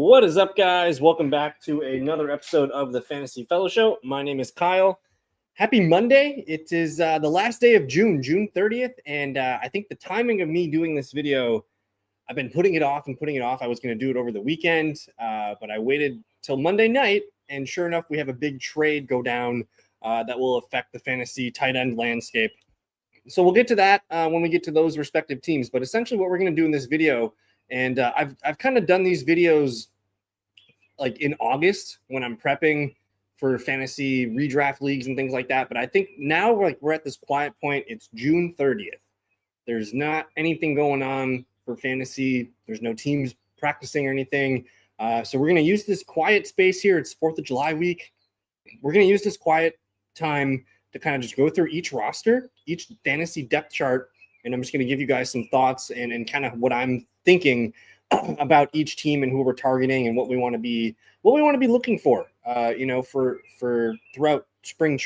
What is up, guys? Welcome back to another episode of the Fantasy Fellow Show. My name is Kyle. Happy Monday. It is the last day of June 30th, and I think the timing of me doing this video, I've been putting it off. I was going to do it over the weekend, but I waited till Monday night, and sure enough, we have a big trade go down that will affect the fantasy tight end landscape. So we'll get to that when we get to those respective teams, but essentially what we're going to do in this video, and I've kind of done these videos like in August when I'm prepping for fantasy redraft leagues and things like that. But I think now we're at this quiet point. It's June 30th. There's not anything going on for fantasy. There's no teams practicing or anything. So we're going to use this quiet space here. It's 4th of July week. We're going to use this quiet time to kind of just go through each roster, each fantasy depth chart. And I'm just going to give you guys some thoughts and kind of what I'm thinking about each team and who we're targeting and what we want to be looking for, for throughout training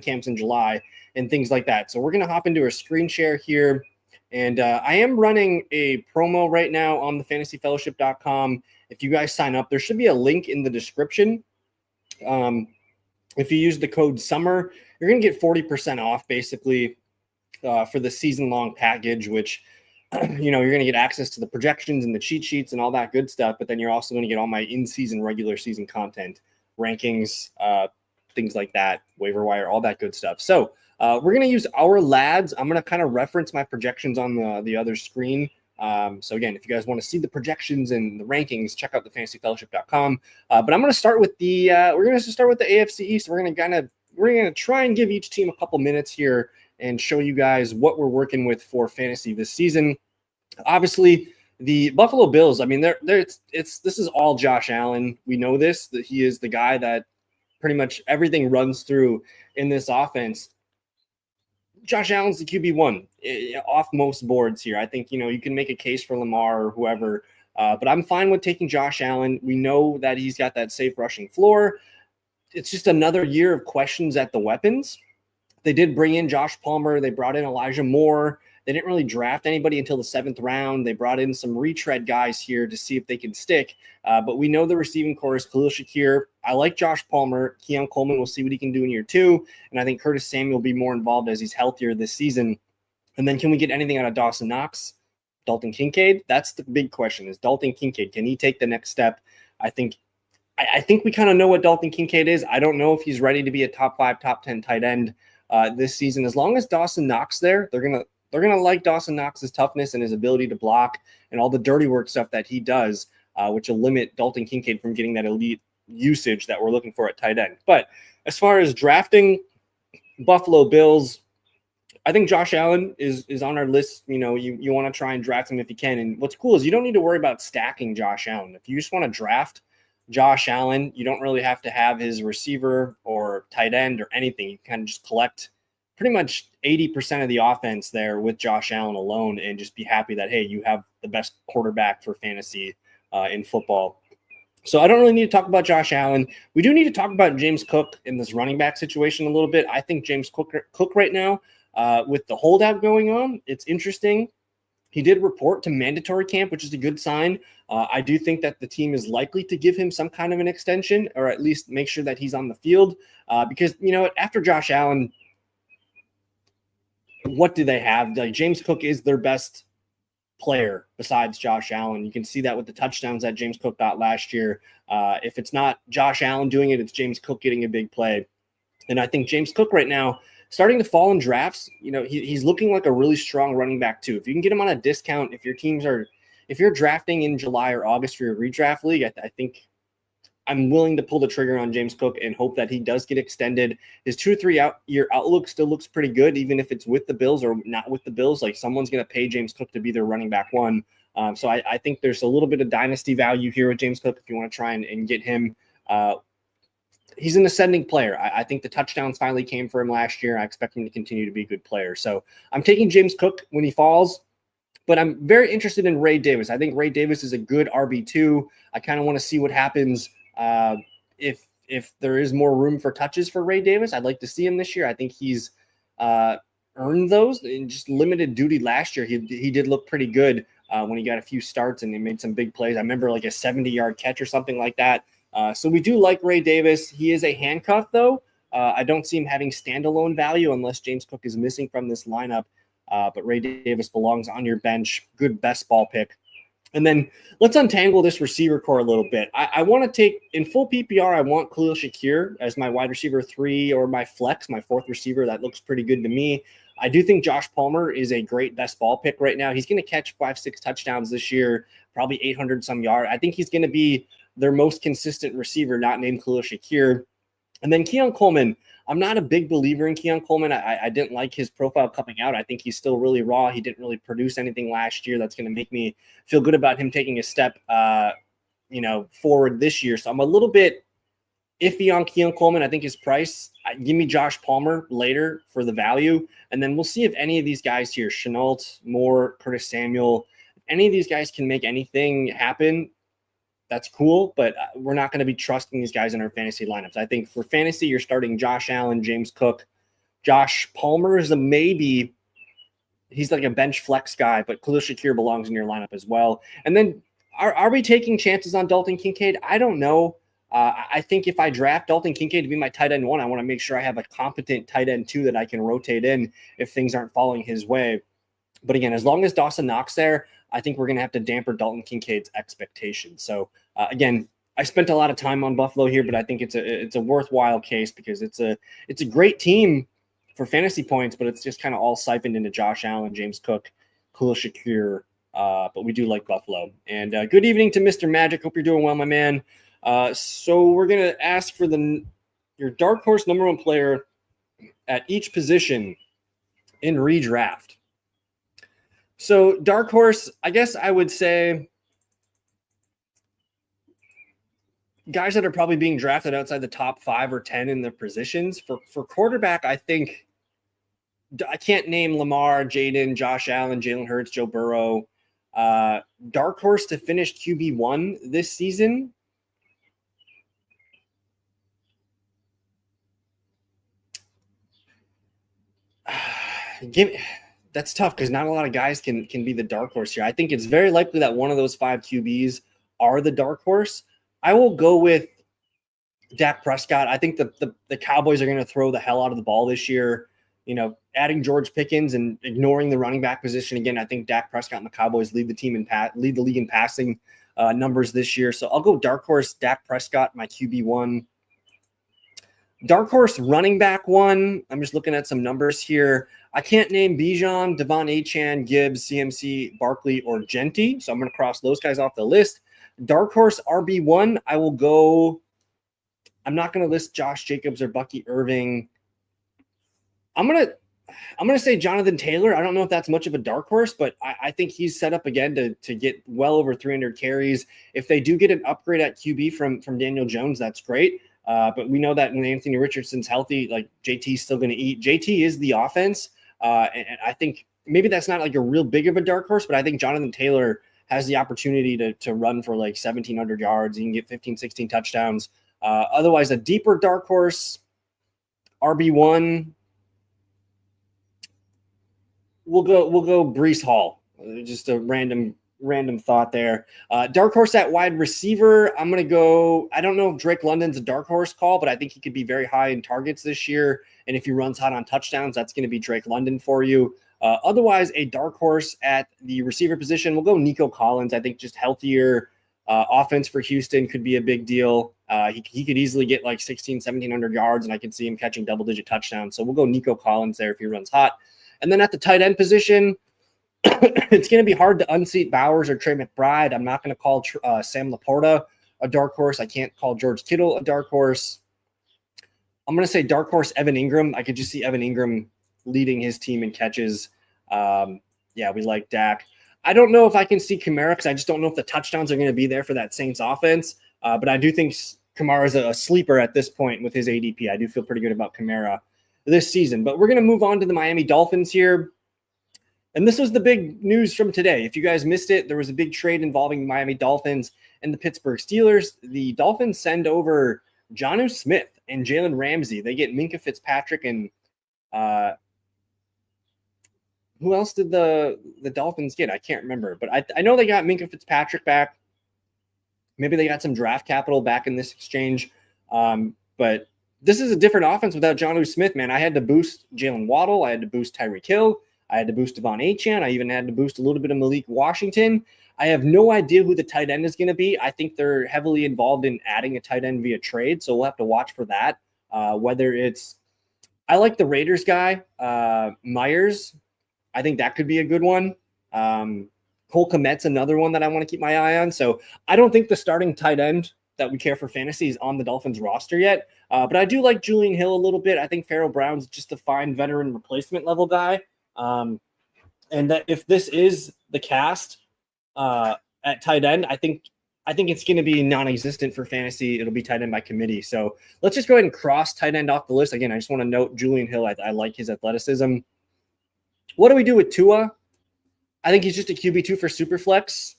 camps in July and things like that. So we're going to hop into a screen share here. And I am running a promo right now on the fantasyfellowship.com. If you guys sign up, there should be a link in the description. If you use the code SUMMER, you're going to get 40% off basically for the season-long package, which, you're going to get access to the projections and the cheat sheets and all that good stuff. But then you're also going to get all my in-season, regular season content, rankings, things like that, waiver wire, all that good stuff. So we're going to use our lads. I'm going to kind of reference my projections on the other screen. So again, if you guys want to see the projections and the rankings, check out the fantasyfellowship.com. But I'm going to start with we're going to start with the AFC East. We're going to try and give each team a couple minutes here and show you guys what we're working with for fantasy this season. Obviously, the Buffalo Bills, I mean, this is all Josh Allen. We know this, that he is the guy that pretty much everything runs through in this offense. Josh Allen's the QB1 off most boards here. I think, you can make a case for Lamar or whoever, but I'm fine with taking Josh Allen. We know that he's got that safe rushing floor. It's just another year of questions at the weapons. They did bring in Josh Palmer. They brought in Elijah Moore. They didn't really draft anybody until the 7th round. They brought in some retread guys here to see if they can stick. But we know the receiving core is Khalil Shakir. I like Josh Palmer. Keon Coleman, we'll see what he can do in year 2. And I think Curtis Samuel will be more involved as he's healthier this season. And then can we get anything out of Dawson Knox? Dalton Kincaid? That's the big question, is Dalton Kincaid. Can he take the next step? I think we kind of know what Dalton Kincaid is. I don't know if he's ready to be a top 5, top 10 tight end this season. As long as Dawson Knox there, they're gonna like Dawson Knox's toughness and his ability to block and all the dirty work stuff that he does, which will limit Dalton Kincaid from getting that elite usage that we're looking for at tight end. But as far as drafting Buffalo Bills, I think Josh Allen is on our list. You want to try and draft him if you can. And what's cool is you don't need to worry about stacking Josh Allen. If you just want to draft Josh Allen, you don't really have to have his receiver or tight end or anything. You kind of just collect pretty much 80% of the offense there with Josh Allen alone and just be happy that, hey, you have the best quarterback for fantasy in football. So I don't really need to talk about Josh Allen. We do need to talk about James Cook in this running back situation a little bit. I think James Cook right now, with the holdout going on, it's interesting. He did report to mandatory camp, which is a good sign. I do think that the team is likely to give him some kind of an extension or at least make sure that he's on the field because, after Josh Allen, what do they have? Like, James Cook is their best player besides Josh Allen. You can see that with the touchdowns that James Cook got last year. If it's not Josh Allen doing it, it's James Cook getting a big play. And I think James Cook right now, starting to fall in drafts, he's looking like a really strong running back too. If you can get him on a discount, if you're drafting in July or August for your redraft league, I think I'm willing to pull the trigger on James Cook and hope that he does get extended. His 2 or 3 year outlook still looks pretty good, even if it's with the Bills or not with the Bills. Like, someone's going to pay James Cook to be their running back 1. So I think there's a little bit of dynasty value here with James Cook if you want to try and get him. He's an ascending player. I think the touchdowns finally came for him last year. I expect him to continue to be a good player. So I'm taking James Cook when he falls. But I'm very interested in Ray Davis. I think Ray Davis is a good RB2. I kind of want to see what happens if there is more room for touches for Ray Davis. I'd like to see him this year. I think he's earned those in just limited duty last year. He did look pretty good when he got a few starts and he made some big plays. I remember like a 70-yard catch or something like that. So we do like Ray Davis. He is a handcuff, though. I don't see him having standalone value unless James Cook is missing from this lineup. But Ray Davis belongs on your bench. Good best ball pick. And then let's untangle this receiver core a little bit. I want to take, in full PPR, I want Khalil Shakir as my wide receiver 3 or my flex, my 4th receiver. That looks pretty good to me. I do think Josh Palmer is a great best ball pick right now. He's going to catch 5-6 touchdowns this year, probably 800-some yards. I think he's going to be their most consistent receiver, not named Khalil Shakir. And then Keon Coleman. I'm not a big believer in Keon Coleman. I didn't like his profile coming out. I think he's still really raw. He didn't really produce anything last year that's going to make me feel good about him taking a step, forward this year. So I'm a little bit iffy on Keon Coleman. I think his price, give me Josh Palmer later for the value. And then we'll see if any of these guys here, Chenault, Moore, Curtis Samuel, any of these guys can make anything happen. That's cool, but we're not going to be trusting these guys in our fantasy lineups. I think for fantasy, you're starting Josh Allen, James Cook. Josh Palmer is a maybe. He's like a bench flex guy, but Khalil Shakir belongs in your lineup as well. And then are we taking chances on Dalton Kincaid? I don't know. I think if I draft Dalton Kincaid to be my tight end 1, I want to make sure I have a competent tight end 2 that I can rotate in if things aren't falling his way. But again, as long as Dawson Knox there, I think we're going to have to damper Dalton Kincaid's expectations. So again, I spent a lot of time on Buffalo here, but I think it's a worthwhile case because it's a great team for fantasy points, but it's just kind of all siphoned into Josh Allen, James Cook, Khalil Shakir. But we do like Buffalo. And good evening to Mr. Magic. Hope you're doing well, my man. So we're going to ask for your dark horse number 1 player at each position in redraft. So dark horse, I guess I would say guys that are probably being drafted outside the top 5 or 10 in their positions. For quarterback, I think I can't name Lamar, Jaden, Josh Allen, Jalen Hurts, Joe Burrow. Dark horse to finish QB1 this season. That's tough because not a lot of guys can be the dark horse here. I think it's very likely that one of those 5 QBs are the dark horse. I will go with Dak Prescott. I think the Cowboys are going to throw the hell out of the ball this year. Adding George Pickens and ignoring the running back position again. I think Dak Prescott and the Cowboys lead the league in passing numbers this year. So I'll go dark horse Dak Prescott, my QB1. Dark horse running back 1. I'm just looking at some numbers here. I can't name Bijan, Devon Achane, Gibbs, CMC, Barkley, or Genty. So I'm going to cross those guys off the list. Dark horse RB1, I will go. I'm not going to list Josh Jacobs or Bucky Irving. I'm going to say Jonathan Taylor. I don't know if that's much of a dark horse, but I think he's set up again to get well over 300 carries. If they do get an upgrade at QB from Daniel Jones, that's great. But we know that when Anthony Richardson's healthy, like JT's still going to eat. JT is the offense. And I think maybe that's not like a real big of a dark horse, but I think Jonathan Taylor has the opportunity to run for like 1,700 yards. He can get 15, 16 touchdowns. Otherwise, a deeper dark horse, RB1, we'll go Breece Hall. Just a random thought there. Dark horse at wide receiver, I'm going to go, I don't know if Drake London's a dark horse call, but I think he could be very high in targets this year. And if he runs hot on touchdowns, that's going to be Drake London for you. Otherwise, a dark horse at the receiver position, we'll go Nico Collins. I think just healthier offense for Houston could be a big deal. He could easily get like 1,700 yards, and I could see him catching double-digit touchdowns. So we'll go Nico Collins there if he runs hot. And then at the tight end position, it's going to be hard to unseat Bowers or Trey McBride. I'm not going to call Sam Laporta a dark horse. I can't call George Kittle a dark horse. I'm going to say dark horse Evan Ingram. I could just see Evan Ingram leading his team in catches. We like Dak. I don't know if I can see Kamara because I just don't know if the touchdowns are going to be there for that Saints offense. But I do think Kamara is a sleeper at this point with his ADP. I do feel pretty good about Kamara this season. But we're going to move on to the Miami Dolphins here. And this was the big news from today. If you guys missed it, there was a big trade involving the Miami Dolphins and the Pittsburgh Steelers. The Dolphins send over Jonnu Smith and Jalen Ramsey. They get Minka Fitzpatrick and who else did the Dolphins get? I can't remember, but I know they got Minkah Fitzpatrick back. Maybe they got some draft capital back in this exchange. But this is a different offense without Jonnu Smith, man. I had to boost Jalen Waddle. I had to boost Tyreek Hill. I had to boost Devon Achane. I even had to boost a little bit of Malik Washington. I have no idea who the tight end is going to be. I think they're heavily involved in adding a tight end via trade, so we'll have to watch for that. Whether it's – I like the Raiders guy, Myers. I think that could be a good one. Cole Kmet's another one that I want to keep my eye on. So I don't think the starting tight end that we care for fantasy is on the Dolphins roster yet. But I do like Julian Hill a little bit. I think Pharaoh Brown's just a fine veteran replacement level guy. And that if this is the cast at tight end, I think it's going to be non-existent for fantasy. It'll be tight end by committee. So let's just go ahead and cross tight end off the list. Again, I just want to note Julian Hill. I like his athleticism. What do we do with Tua? I think he's just a QB2 for Superflex.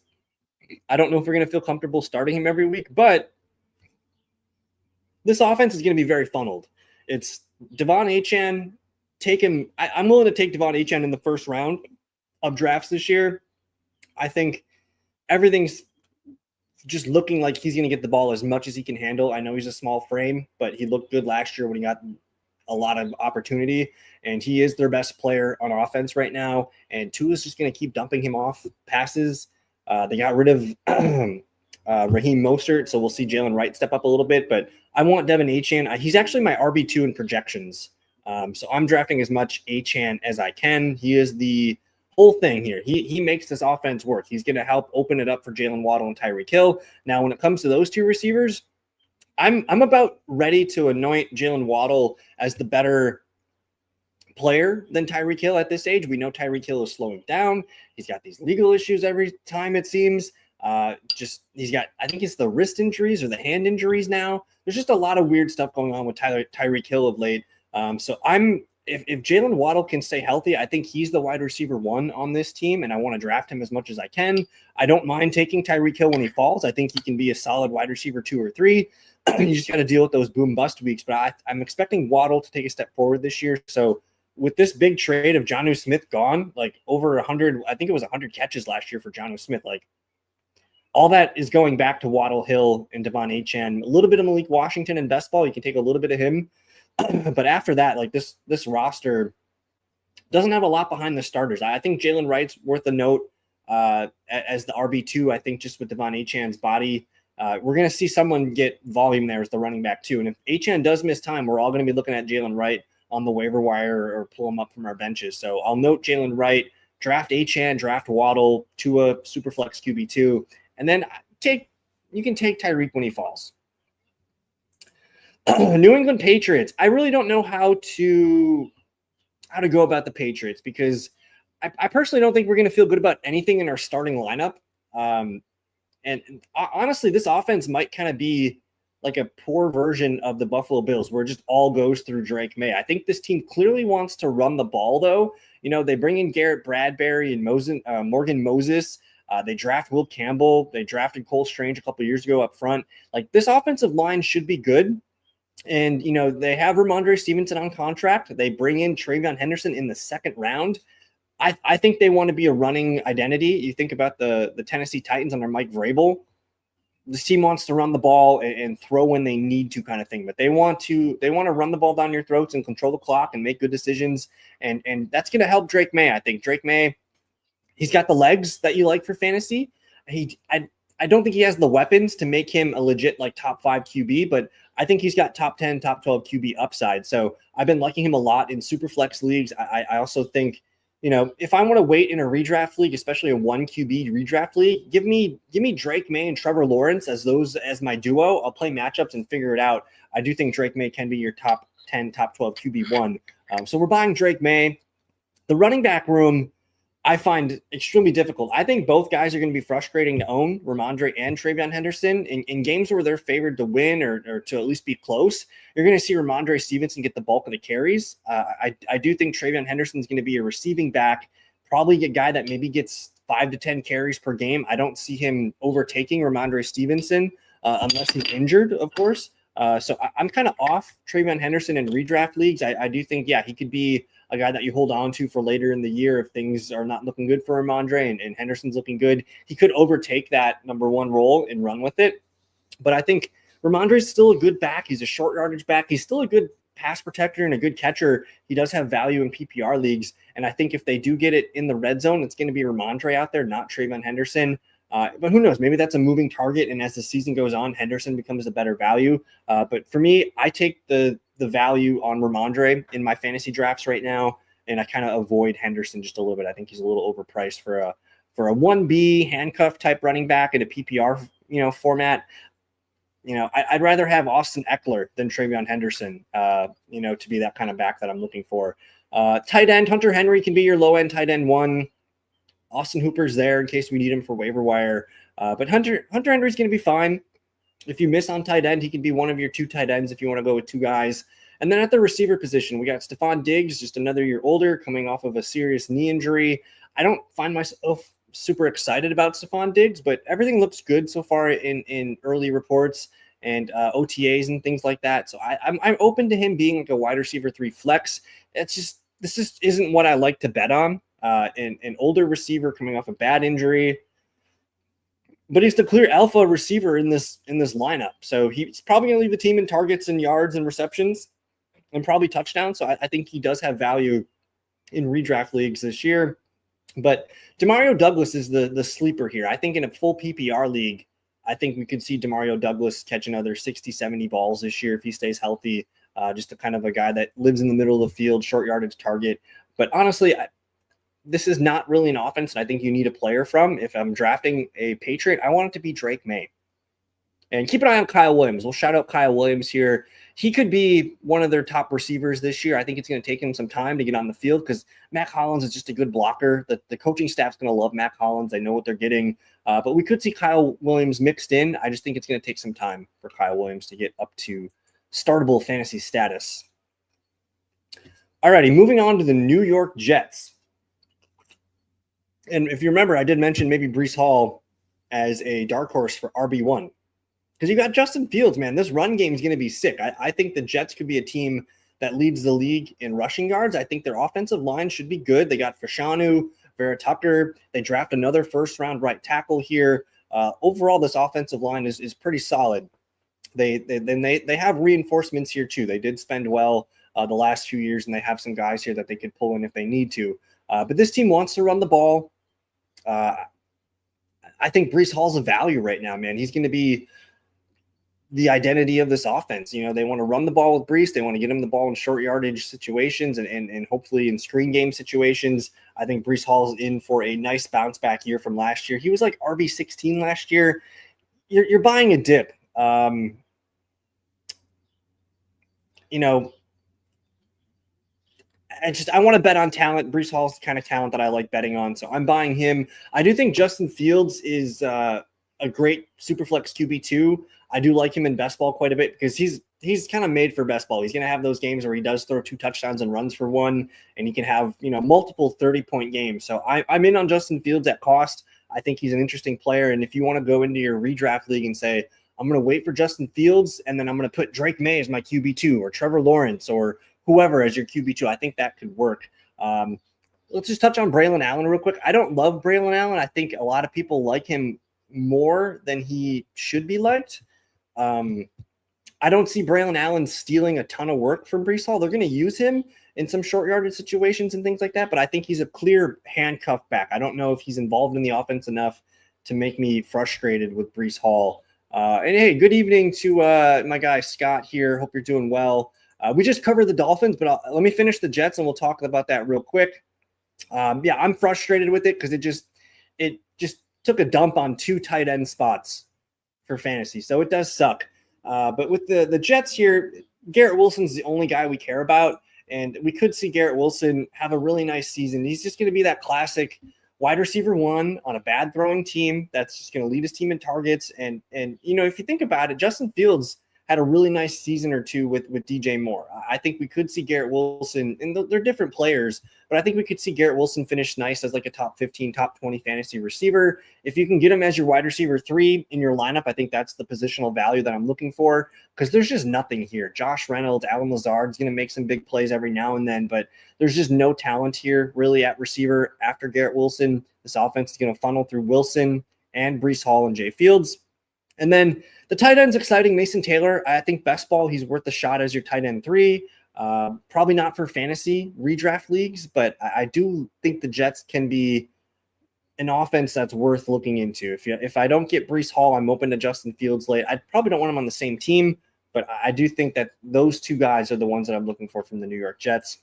I don't know if we're going to feel comfortable starting him every week, but this offense is going to be very funneled. It's Devon Achane. Take him. I'm willing to take Devon Achane in the first round of drafts this year. I think everything's just looking like he's going to get the ball as much as he can handle. I know he's a small frame, but he looked good last year when he got a lot of opportunity, and he is their best player on offense right now. And Tua is just going to keep dumping him off passes. They got rid of Raheem Mostert, so we'll see Jalen Wright step up a little bit. But I want Devon Achane. He's actually my RB2 in projections. So I'm drafting as much Achane as I can. He is the whole thing here. He makes this offense work. He's going to help open it up for Jalen Waddle and Tyreek Hill. Now, when it comes to those two receivers, I'm about ready to anoint Jalen Waddle as the better player than Tyreek Hill at this age. We know Tyreek Hill is slowing down. He's got these legal issues every time, it seems. He's got, I think it's the wrist injuries or the hand injuries now. There's just a lot of weird stuff going on with Tyreek Hill of late. So if Jalen Waddle can stay healthy, I think he's the wide receiver one on this team, and I want to draft him as much as I can. I don't mind taking Tyreek Hill when he falls. I think he can be a solid wide receiver 2 or 3. You just got to deal with those boom bust weeks. But I'm expecting Waddle to take a step forward this year. So with this big trade of Jonnu Smith gone, like over 100, I think it was 100 catches last year for Jonnu Smith. Like all that is going back to Waddle, Hill, and Devon Achane. A little bit of Malik Washington and best ball. You can take a little bit of him. But after that, like this roster doesn't have a lot behind the starters. I think Jalen Wright's worth a note as the RB2. I think just with Devon Achane's body, we're going to see someone get volume there as the running back too. And if Achane does miss time, we're all going to be looking at Jalen Wright on the waiver wire or pull him up from our benches. So I'll note Jalen Wright, draft Achane, draft Waddle, Tua, Superflex QB2, and then you can take Tyreek when he falls. New England Patriots. I really don't know how to go about the Patriots because I personally don't think we're going to feel good about anything in our starting lineup. And honestly, this offense might kind of be like a poor version of the Buffalo Bills where it just all goes through Drake May. I think this team clearly wants to run the ball, though. You know, they bring in Garrett Bradbury and Morgan Moses. They draft Will Campbell. They drafted Cole Strange a couple years ago up front. Like, this offensive line should be good. And, you know, they have Ramondre Stevenson on contract. They bring in Travion Henderson in the second round. I think they want to be a running identity. You think about the Tennessee Titans under Mike Vrabel. This team wants to run the ball and throw when they need to, kind of thing. But they want to run the ball down your throats and control the clock and make good decisions. And that's going to help Drake May. I think Drake May, he's got the legs that you like for fantasy. I don't think he has the weapons to make him a legit like top 5 QB, but I think he's got top 10, top 12 QB upside. So I've been liking him a lot in super flex leagues. I also think, you know, if I want to wait in a redraft league, especially a 1 QB redraft league, give me Drake May and Trevor Lawrence as my duo. I'll play matchups and figure it out. I do think Drake May can be your top 10, top 12 QB1. So we're buying Drake May. The running back room, I find extremely difficult. I think both guys are going to be frustrating to own, Ramondre and Travion Henderson. In games where they're favored to win or to at least be close, you're going to see Ramondre Stevenson get the bulk of the carries. I do think Travion Henderson is going to be a receiving back, probably a guy that maybe gets 5 to 10 carries per game. I don't see him overtaking Ramondre Stevenson unless he's injured, of course. So I'm kind of off Travion Henderson in redraft leagues. I do think, yeah, he could be a guy that you hold on to for later in the year if things are not looking good for Ramondre and Henderson's looking good. He could overtake that number one role and run with it. But I think Ramondre is still a good back. He's a short yardage back. He's still a good pass protector and a good catcher. He does have value in PPR leagues. And I think if they do get it in the red zone, it's going to be Ramondre out there, not Travion Henderson. But who knows? Maybe that's a moving target. And as the season goes on, Henderson becomes a better value. But for me, I take the value on Ramondre in my fantasy drafts right now. And I kind of avoid Henderson just a little bit. I think he's a little overpriced for a 1B handcuff type running back in a PPR, format. I'd rather have Austin Eckler than Travion Henderson, to be that kind of back that I'm looking for. Tight end, Hunter Henry can be your low-end tight end one. Austin Hooper's there in case we need him for waiver wire. But Hunter Henry's going to be fine. If you miss on tight end, he can be one of your 2 tight ends if you want to go with 2 guys. And then at the receiver position, we got Stephon Diggs, just another year older, coming off of a serious knee injury. I don't find myself super excited about Stephon Diggs, but everything looks good so far in early reports and OTAs and things like that. So I'm open to him being like a wide receiver 3 flex. This just isn't what I like to bet on. An older receiver coming off a bad injury, but he's the clear alpha receiver in this lineup. So he's probably going to lead the team in targets and yards and receptions and probably touchdowns. So I think he does have value in redraft leagues this year. But Demario Douglas is the sleeper here. I think in a full PPR league, I think we could see Demario Douglas catch another 60, 70 balls this year if he stays healthy. Just a kind of a guy that lives in the middle of the field, short yardage target. But honestly, this is not really an offense that I think you need a player from. If I'm drafting a Patriot, I want it to be Drake May. And keep an eye on Kyle Williams. We'll shout out Kyle Williams here. He could be one of their top receivers this year. I think it's going to take him some time to get on the field because Mac Hollins is just a good blocker. The coaching staff's going to love Mac Hollins. They know what they're getting. But we could see Kyle Williams mixed in. I just think it's going to take some time for Kyle Williams to get up to startable fantasy status. Alrighty, moving on to the New York Jets. And if you remember, I did mention maybe Breece Hall as a dark horse for RB1. Because you got Justin Fields, man. This run game is going to be sick. I think the Jets could be a team that leads the league in rushing yards. I think their offensive line should be good. They got Fashanu, Vera Tucker. They draft another first-round right tackle here. Overall, this offensive line is pretty solid. They have reinforcements here too. They did spend well the last few years, and they have some guys here that they could pull in if they need to. But this team wants to run the ball. I think Breece Hall's a value right now, man. He's going to be the identity of this offense. They want to run the ball with Breece. They want to get him the ball in short yardage situations and hopefully in screen game situations. I think Breece Hall's in for a nice bounce back year from last year. He was like RB16 last year. You're buying a dip. I want to bet on talent. Breece Hall's the kind of talent that I like betting on, so I'm buying him. I do think Justin Fields is a great Superflex QB2. I do like him in best ball quite a bit because he's kind of made for best ball. He's going to have those games where he does throw 2 touchdowns and runs for 1, and he can have multiple 30-point games. So I'm in on Justin Fields at cost. I think he's an interesting player, and if you want to go into your redraft league and say, I'm going to wait for Justin Fields, and then I'm going to put Drake May as my QB2 or Trevor Lawrence or whoever as your QB2, I think that could work. Let's just touch on Braylon Allen real quick. I don't love Braylon Allen. I think a lot of people like him more than he should be liked. I don't see Braylon Allen stealing a ton of work from Breece Hall. They're going to use him in some short yardage situations and things like that, but I think he's a clear handcuff back. I don't know if he's involved in the offense enough to make me frustrated with Breece Hall. And hey, good evening to my guy Scott here. Hope you're doing well. We just covered the Dolphins, but let me finish the Jets and we'll talk about that real quick. I'm frustrated with it because it just took a dump on 2 tight end spots for fantasy. So it does suck. But with the Jets here, Garrett Wilson's the only guy we care about. And we could see Garrett Wilson have a really nice season. He's just going to be that classic wide receiver 1 on a bad throwing team that's just going to lead his team in targets. And if you think about it, Justin Fields had a really nice season or two with DJ Moore. I think we could see Garrett Wilson, and they're different players, but I think we could see Garrett Wilson finish nice as like a top 15, top 20 fantasy receiver. If you can get him as your wide receiver 3 in your lineup, I think that's the positional value that I'm looking for, because there's just nothing here. Josh Reynolds, Allen Lazard's going to make some big plays every now and then, but there's just no talent here really at receiver after Garrett Wilson. This offense is going to funnel through Wilson and Breece Hall and Jay Fields. And then the tight end's exciting. Mason Taylor, I think best ball, he's worth a shot as your tight end 3. Probably not for fantasy redraft leagues, but I do think the Jets can be an offense that's worth looking into. If I don't get Breece Hall, I'm open to Justin Fields late. I probably don't want him on the same team, but I do think that those 2 guys are the ones that I'm looking for from the New York Jets.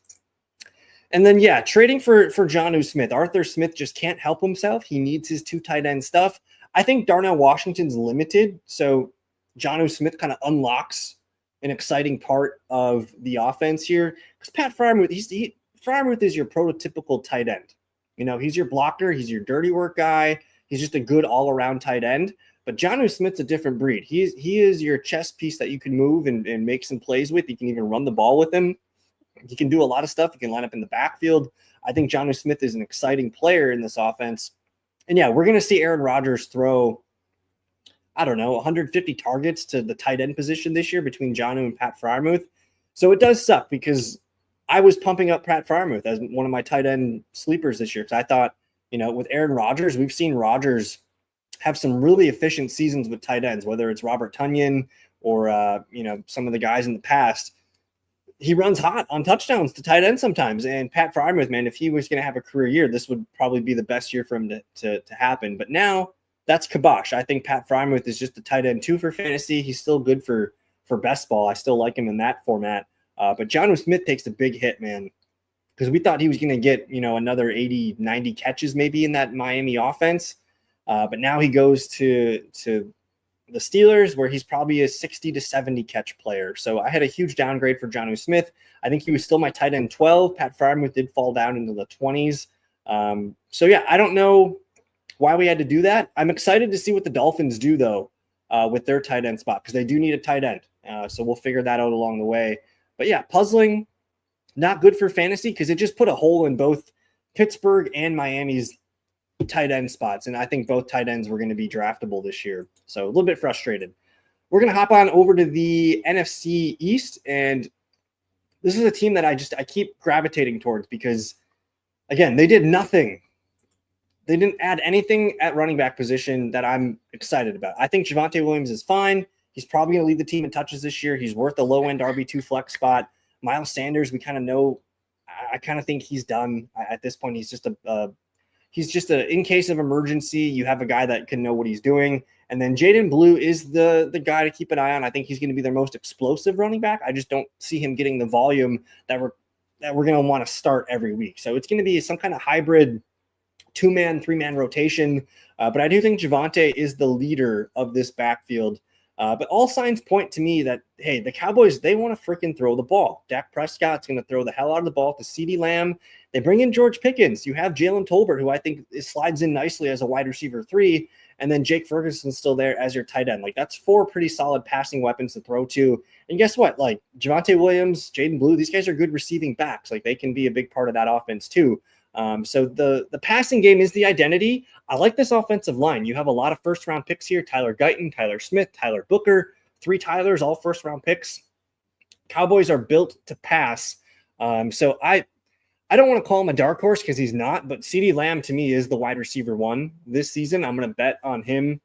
And then, yeah, trading for Jonnu Smith. Arthur Smith just can't help himself. He needs his 2 tight end stuff. I think Darnell Washington's limited, so Jonnu Smith kind of unlocks an exciting part of the offense here. Because Pat Freiermuth, Freiermuth is your prototypical tight end. You know, he's your blocker, he's your dirty work guy, he's just a good all-around tight end. But Jonnu Smith's a different breed. He is your chess piece that you can move and make some plays with. You can even run the ball with him. He can do a lot of stuff. He can line up in the backfield. I think Jonnu Smith is an exciting player in this offense. And yeah, we're going to see Aaron Rodgers throw, I don't know, 150 targets to the tight end position this year between Jonnu and Pat Freiermuth. So it does suck because I was pumping up Pat Freiermuth as one of my tight end sleepers this year because I thought, you know, with Aaron Rodgers, we've seen Rodgers have some really efficient seasons with tight ends, whether it's Robert Tonyan or, you know, some of the guys in the past. He runs hot on touchdowns to tight end sometimes. And Pat Freiermuth, man, if he was going to have a career year, this would probably be the best year for him to happen. But now that's kibosh. I think Pat Freiermuth is just a tight end 2 for fantasy. He's still good for best ball. I still like him in that format. But Jonnu Smith takes a big hit, man, because we thought he was going to get, you know, another 80, 90 catches maybe in that Miami offense. But now he goes to the Steelers, where he's probably a 60 to 70 catch player. So I had a huge downgrade for Jonnu Smith. I think he was still my tight end 12. Pat Freiermuth did fall down into the 20s. So yeah, I don't know why we had to do that. I'm excited to see what the Dolphins do though, with their tight end spot, because they do need a tight end. So we'll figure that out along the way. But yeah, puzzling, not good for fantasy because it just put a hole in both Pittsburgh and Miami's tight end spots. And I think both tight ends were going to be draftable this year. So a little bit frustrated. We're going to hop on over to the NFC East. And this is a team that I keep gravitating towards because, again, they did nothing. They didn't add anything at running back position that I'm excited about. I think Javonte Williams is fine. He's probably going to lead the team in touches this year. He's worth a low-end RB2 flex spot. Miles Sanders, we kind of know. I kind of think he's done at this point. He's just in case of emergency, you have a guy that can know what he's doing. And then Jaden Blue is the guy to keep an eye on. I think he's going to be their most explosive running back. I just don't see him getting the volume that we're going to want to start every week. So it's going to be some kind of hybrid 2-man, 3-man rotation. But I do think Javonte is the leader of this backfield. But all signs point to me that, hey, the Cowboys, they want to freaking throw the ball. Dak Prescott's going to throw the hell out of the ball to CeeDee Lamb. They bring in George Pickens. You have Jalen Tolbert, who I think slides in nicely as a wide receiver 3. And then Jake Ferguson's still there as your tight end. Like, that's 4 pretty solid passing weapons to throw to. And guess what? Like, Javonte Williams, Jaden Blue, these guys are good receiving backs. Like, they can be a big part of that offense too. So the passing game is the identity. I like this offensive line. You have a lot of first-round picks here. Tyler Guyton, Tyler Smith, Tyler Booker, 3 Tylers, all first-round picks. Cowboys are built to pass. So I don't want to call him a dark horse because he's not, but CeeDee Lamb to me is the wide receiver 1 this season. I'm going to bet on him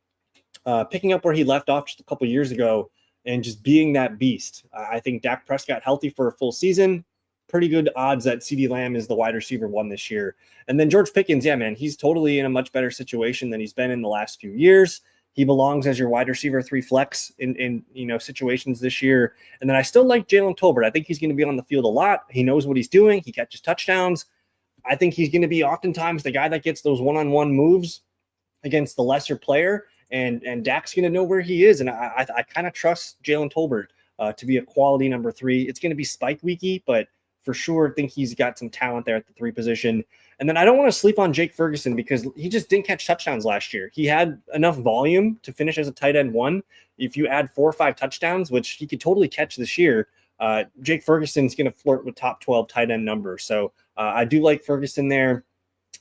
picking up where he left off just a couple years ago and just being that beast. I think Dak Prescott healthy for a full season. Pretty good odds that CeeDee Lamb is the wide receiver 1 this year. And then George Pickens, yeah, man, he's totally in a much better situation than he's been in the last few years. He belongs as your wide receiver 3 flex in situations this year. And then I still like Jalen Tolbert. I think he's going to be on the field a lot. He knows what he's doing. He catches touchdowns. I think he's going to be oftentimes the guy that gets those one-on-one moves against the lesser player. And Dak's going to know where he is. And I kind of trust Jalen Tolbert to be a quality number 3. It's going to be spike weeky, but for sure think he's got some talent there at the 3 position. And then I don't want to sleep on Jake Ferguson because he just didn't catch touchdowns last year. He had enough volume to finish as a tight end 1. If you add 4 or 5 touchdowns, which he could totally catch this year, Jake Ferguson's going to flirt with top 12 tight end numbers. So I do like Ferguson there.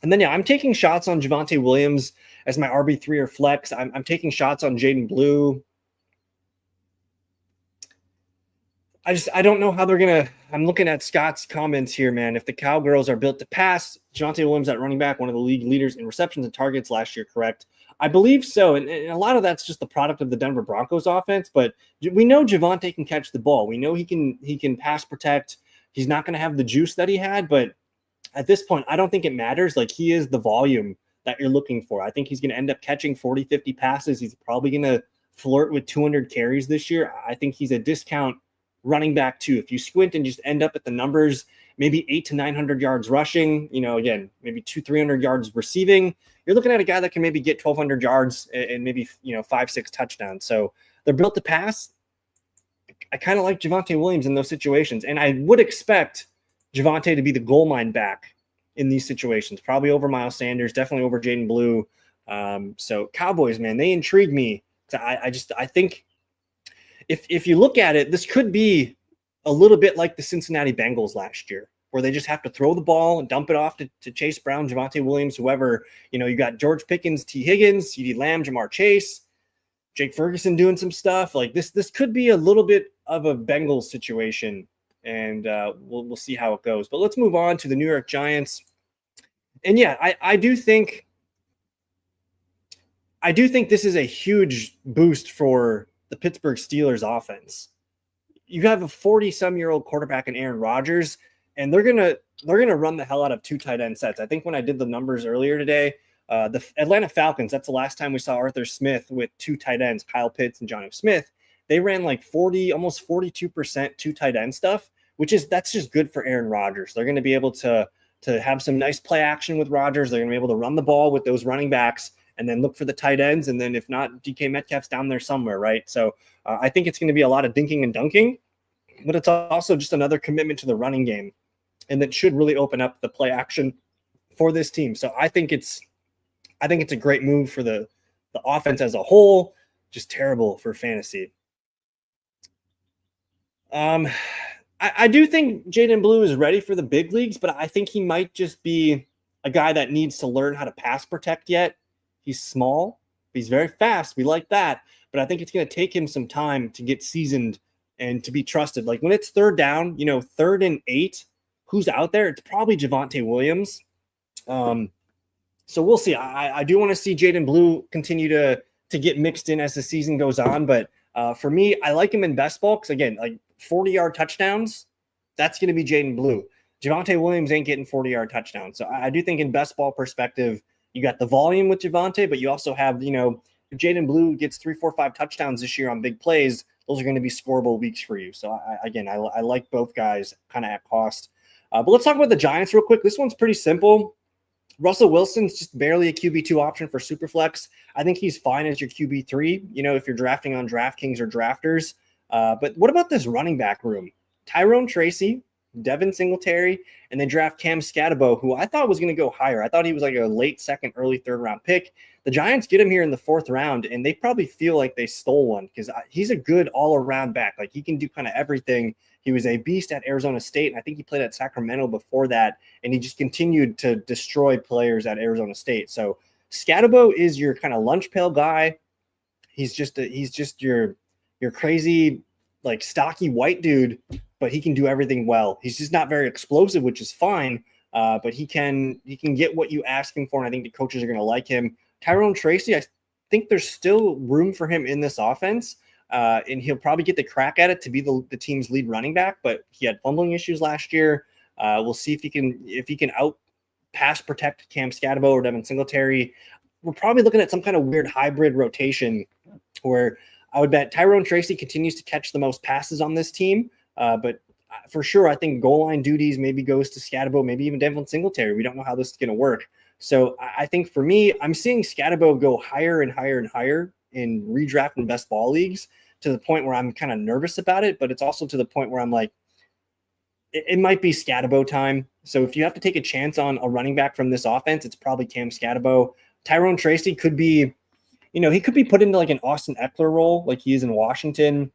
And then, I'm taking shots on Javonte Williams as my RB3 or flex. I'm taking shots on Jaden Blue. I don't know how they're going to – I'm looking at Scott's comments here, man. If the Cowgirls are built to pass, Javonte Williams at running back, one of the league leaders in receptions and targets last year, correct? I believe so. And a lot of that's just the product of the Denver Broncos offense. But we know Javonte can catch the ball. We know he can pass protect. He's not going to have the juice that he had. But at this point, I don't think it matters. Like, he is the volume that you're looking for. I think he's going to end up catching 40, 50 passes. He's probably going to flirt with 200 carries this year. I think he's a discount running back too. If you squint and just end up at the numbers, maybe 800 to 900 yards rushing, again, maybe 200-300 yards receiving, you're looking at a guy that can maybe get 1,200 yards and maybe 5-6 touchdowns. So they're built to pass. I kind of like Javonte Williams in those situations, and I would expect Javonte to be the goal line back in these situations, probably over Miles Sanders, definitely over Jaden Blue. So Cowboys, man, they intrigue me. I think if you look at it, this could be a little bit like the Cincinnati Bengals last year, where they just have to throw the ball and dump it off to Chase Brown, Javonte Williams, whoever. You got George Pickens, T. Higgins, CeeDee Lamb, Jamar Chase, Jake Ferguson doing some stuff. Like this could be a little bit of a Bengals situation, and we'll see how it goes. But let's move on to the New York Giants. And I do think this is a huge boost for the Pittsburgh Steelers offense. You have a 40-some-year-old quarterback in Aaron Rodgers, and they're gonna run the hell out of 2 tight end sets. I think when I did the numbers earlier today, the Atlanta Falcons, that's the last time we saw Arthur Smith with 2 tight ends, Kyle Pitts and Jonnu Smith. They ran like 40, almost 42% 2 tight end stuff, that's just good for Aaron Rodgers. They're going to be able to have some nice play action with Rodgers. They're going to be able to run the ball with those running backs, and then look for the tight ends. And then if not, DK Metcalf's down there somewhere, right? So I think it's going to be a lot of dinking and dunking, but it's also just another commitment to the running game. And that should really open up the play action for this team. So I think it's a great move for the offense as a whole, just terrible for fantasy. I do think Jaden Blue is ready for the big leagues, but I think he might just be a guy that needs to learn how to pass protect yet. He's small. He's very fast. We like that. But I think it's going to take him some time to get seasoned and to be trusted. Like when it's third down, 3rd and 8, who's out there? It's probably Javonte Williams. So we'll see. I do want to see Jaden Blue continue to get mixed in as the season goes on. But for me, I like him in best ball because, again, like 40-yard touchdowns, that's going to be Jaden Blue. Javonte Williams ain't getting 40-yard touchdowns. So I do think in best ball perspective, you got the volume with Javonte, but you also have, if Jaden Blue gets 3, 4, 5 touchdowns this year on big plays, those are going to be scoreable weeks for you. So I like both guys kind of at cost. But let's talk about the Giants real quick. This one's pretty simple. Russell Wilson's just barely a QB2 option for Superflex. I think he's fine as your QB3, if you're drafting on DraftKings or Drafters. But what about this running back room? Tyrone Tracy, Devin Singletary, and they draft Cam Scatabo, who I thought was going to go higher. I thought he was like a late 2nd, early 3rd round pick. The Giants get him here in the 4th round, and they probably feel like they stole one because he's a good all-around back. Like, he can do kind of everything. He was a beast at Arizona State, and I think he played at Sacramento before that, and he just continued to destroy players at Arizona State. So Scatabo is your kind of lunch pail guy. He's just your crazy, like, stocky white dude, but he can do everything well. He's just not very explosive, which is fine, but he can get what you ask him for, and I think the coaches are going to like him. Tyrone Tracy, I think there's still room for him in this offense, and he'll probably get the crack at it to be the team's lead running back, but he had fumbling issues last year. We'll see if he can out pass protect Cam Scatabo or Devin Singletary. We're probably looking at some kind of weird hybrid rotation where I would bet Tyrone Tracy continues to catch the most passes on this team, but for sure, I think goal line duties maybe goes to Scatabo, maybe even Devin Singletary. We don't know how this is going to work. So I think for me, I'm seeing Scatabo go higher and higher and higher in redraft and best ball leagues to the point where I'm kind of nervous about it, but it's also to the point where I'm like, it might be Scatabo time. So if you have to take a chance on a running back from this offense, it's probably Cam Scatabo. Tyrone Tracy could be, he could be put into like an Austin Eckler role, like he is in Washington,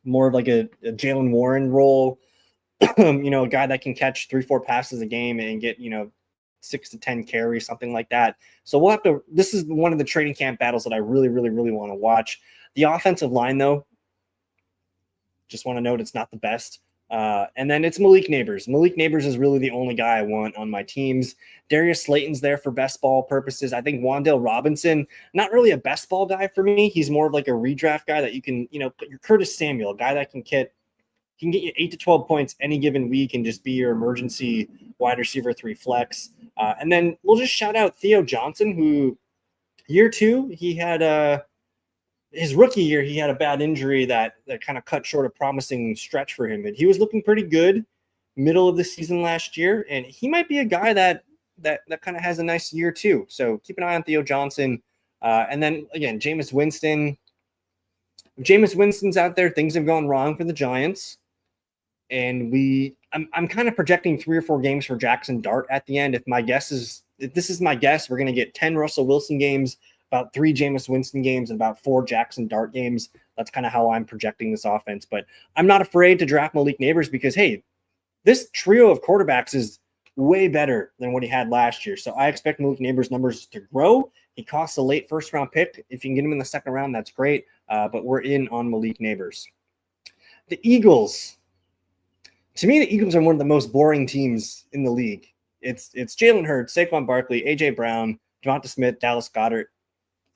more of like a Jalen Warren role, a guy that can catch 3-4 passes a game and get, 6 to 10 carries, something like that. So we'll have to, this is one of the training camp battles that I really, really, really want to watch. The offensive line, though, just want to note it's not the best. And then it's Malik Neighbors. Malik Neighbors is really the only guy I want on my teams. Darius Slayton's there for best ball purposes. I think Wan'Dale Robinson, not really a best ball guy for me. He's more of like a redraft guy that you can, your Curtis Samuel, a guy that can get you 8 to 12 points any given week and just be your emergency wide receiver 3 flex. And then we'll just shout out Theo Johnson, who year 2, he had his rookie year, he had a bad injury that kind of cut short a promising stretch for him. And he was looking pretty good middle of the season last year. And he might be a guy that kind of has a nice year too. So keep an eye on Theo Johnson. And then again, Jameis Winston. If Jameis Winston's out there, things have gone wrong for the Giants. And I'm kind of projecting 3 or 4 games for Jackson Dart at the end. If this is my guess, we're going to get 10 Russell Wilson games, about 3 Jameis Winston games, and about 4 Jackson Dart games. That's kind of how I'm projecting this offense. But I'm not afraid to draft Malik Neighbors because, hey, this trio of quarterbacks is way better than what he had last year. So I expect Malik Neighbors' numbers to grow. He costs a late first-round pick. If you can get him in the second round, that's great. But we're in on Malik Neighbors. The Eagles. To me, the Eagles are one of the most boring teams in the league. It's Jalen Hurts, Saquon Barkley, A.J. Brown, Devonta Smith, Dallas Goedert.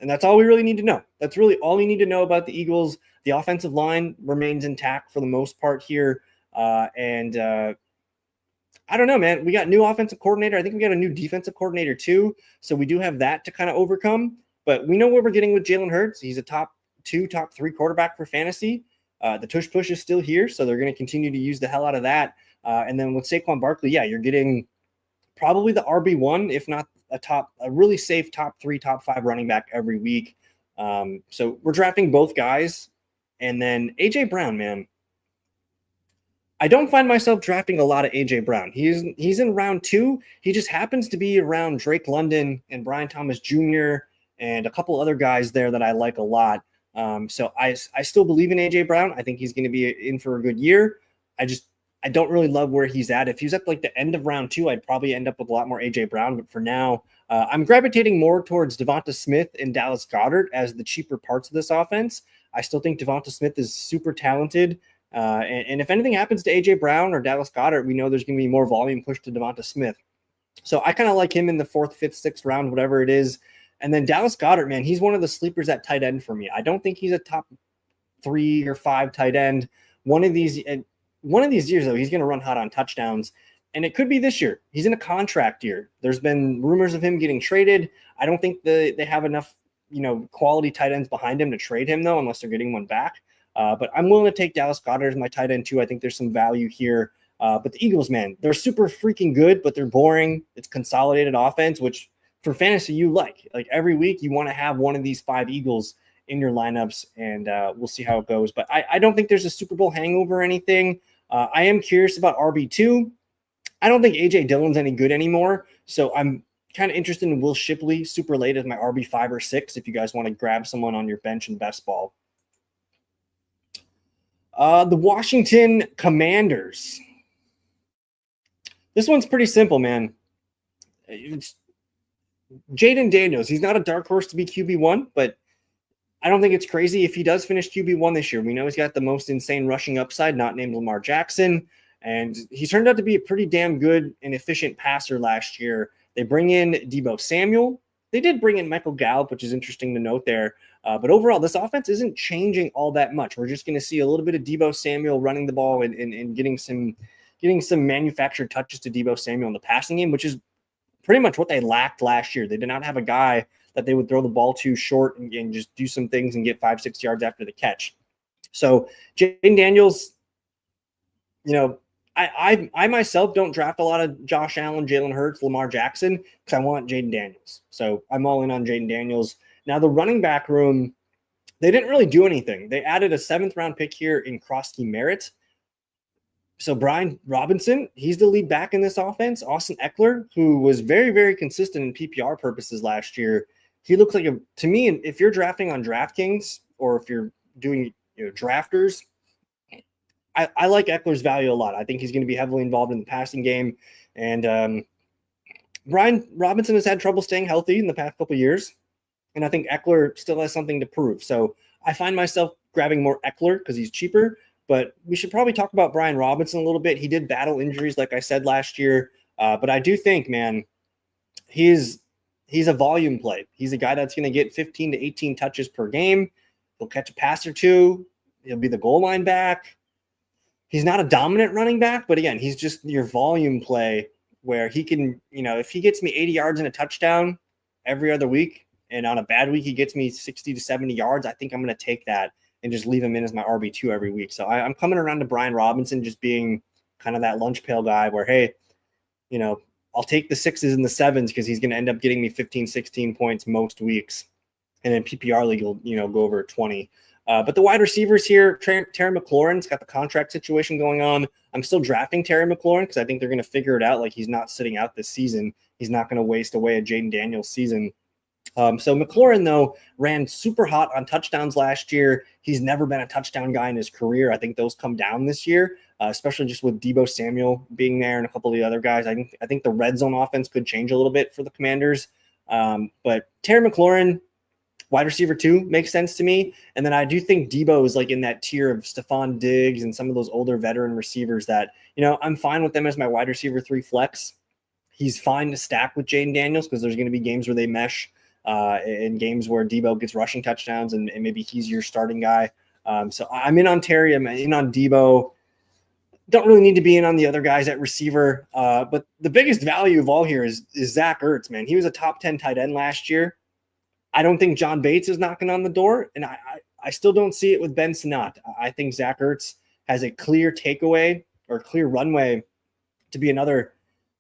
And that's all we really need to know. That's really all you need to know about the Eagles. The offensive line remains intact for the most part here. I don't know, man. We got new offensive coordinator. I think we got a new defensive coordinator too. So we do have that to kind of overcome. But we know what we're getting with Jalen Hurts. He's a top 2, top 3 quarterback for fantasy. The tush push is still here, so they're going to continue to use the hell out of that. And then with Saquon Barkley, yeah, you're getting probably the RB1, if not a really safe top 3, top 5 running back every week. So we're drafting both guys. And then A.J. Brown, man. I don't find myself drafting a lot of A.J. Brown. He's in round 2. He just happens to be around Drake London and Brian Thomas Jr. and a couple other guys there that I like a lot. So I still believe in A.J. Brown. I think he's going to be in for a good year. I don't really love where he's at. If he's at like the end of round 2, I'd probably end up with a lot more A.J. Brown. But for now, I'm gravitating more towards Devonta Smith and Dallas Goedert as the cheaper parts of this offense. I still think Devonta Smith is super talented. And if anything happens to A.J. Brown or Dallas Goedert, we know there's going to be more volume pushed to Devonta Smith. So I kind of like him in the 4th, 5th, 6th round, whatever it is. And then Dallas Goedert, man, he's one of the sleepers at tight end for me. I don't think he's a top 3 or 5 tight end. One of these years, though, he's going to run hot on touchdowns. And it could be this year. He's in a contract year. There's been rumors of him getting traded. I don't think they have enough, quality tight ends behind him to trade him, though, unless they're getting one back. But I'm willing to take Dallas Goedert as my tight end, too. I think there's some value here. But the Eagles, man, they're super freaking good, but they're boring. It's consolidated offense, which for fantasy you like. Like every week you want to have one of these 5 Eagles in your lineups, and we'll see how it goes. But I don't think there's a Super Bowl hangover or anything. I am curious about RB2. I don't think A.J. Dillon's any good anymore, so I'm kind of interested in Will Shipley super late as my RB5 or 6 if you guys want to grab someone on your bench in best ball. The Washington Commanders. This one's pretty simple, man. It's Jaden Daniels. He's not a dark horse to be QB1, but I don't think it's crazy if he does finish QB1 this year. We know he's got the most insane rushing upside, not named Lamar Jackson, and he turned out to be a pretty damn good and efficient passer last year. They bring in Deebo Samuel. They did bring in Michael Gallup, which is interesting to note there. But overall, this offense isn't changing all that much. We're just going to see a little bit of Deebo Samuel running the ball and getting some manufactured touches to Deebo Samuel in the passing game, which is pretty much what they lacked last year. They did not have a guy that they would throw the ball to short and just do some things and get 5-6 yards after the catch. So Jaden Daniels, I myself don't draft a lot of Josh Allen, Jalen Hurts, Lamar Jackson because I want Jaden Daniels. So I'm all in on Jaden Daniels. Now the running back room, they didn't really do anything. They added a 7th round pick here in Krosky Merritt. So Brian Robinson, he's the lead back in this offense. Austin Eckler, who was very, very consistent in PPR purposes last year, he looks like to me, if you're drafting on DraftKings or if you're doing drafters, I like Eckler's value a lot. I think he's going to be heavily involved in the passing game. And Brian Robinson has had trouble staying healthy in the past couple of years. And I think Eckler still has something to prove. So I find myself grabbing more Eckler because he's cheaper. But we should probably talk about Brian Robinson a little bit. He did battle injuries, like I said, last year. But I do think, man, he's a volume play. He's a guy that's going to get 15 to 18 touches per game. He'll catch a pass or two. He'll be the goal line back. He's not a dominant running back, but again, he's just your volume play where he can, if he gets me 80 yards and a touchdown every other week, and on a bad week he gets me 60 to 70 yards, I think I'm going to take that and just leave him in as my RB2 every week. So I'm coming around to Brian Robinson just being kind of that lunch pail guy where, hey, I'll take the 6s and the 7s because he's going to end up getting me 15, 16 points most weeks. And then PPR league will, go over 20. But the wide receivers here, Terry McLaurin's got the contract situation going on. I'm still drafting Terry McLaurin because I think they're going to figure it out. Like, he's not sitting out this season. He's not going to waste away a Jaden Daniels season. So McLaurin, though, ran super hot on touchdowns last year. He's never been a touchdown guy in his career. I think those come down this year, especially just with Deebo Samuel being there and a couple of the other guys. I think the red zone offense could change a little bit for the Commanders. But Terry McLaurin, wide receiver 2, makes sense to me. And then I do think Deebo is like in that tier of Stephon Diggs and some of those older veteran receivers that, I'm fine with them as my wide receiver 3 flex. He's fine to stack with Jaden Daniels because there's going to be games where they mesh. In games where Deebo gets rushing touchdowns and maybe he's your starting guy. So I'm in on Terry. I'm in on Deebo. Don't really need to be in on the other guys at receiver. But the biggest value of all here is Zach Ertz, man. He was a top 10 tight end last year. I don't think John Bates is knocking on the door, and I still don't see it with Ben Sinnott. I think Zach Ertz has a clear takeaway or clear runway to be another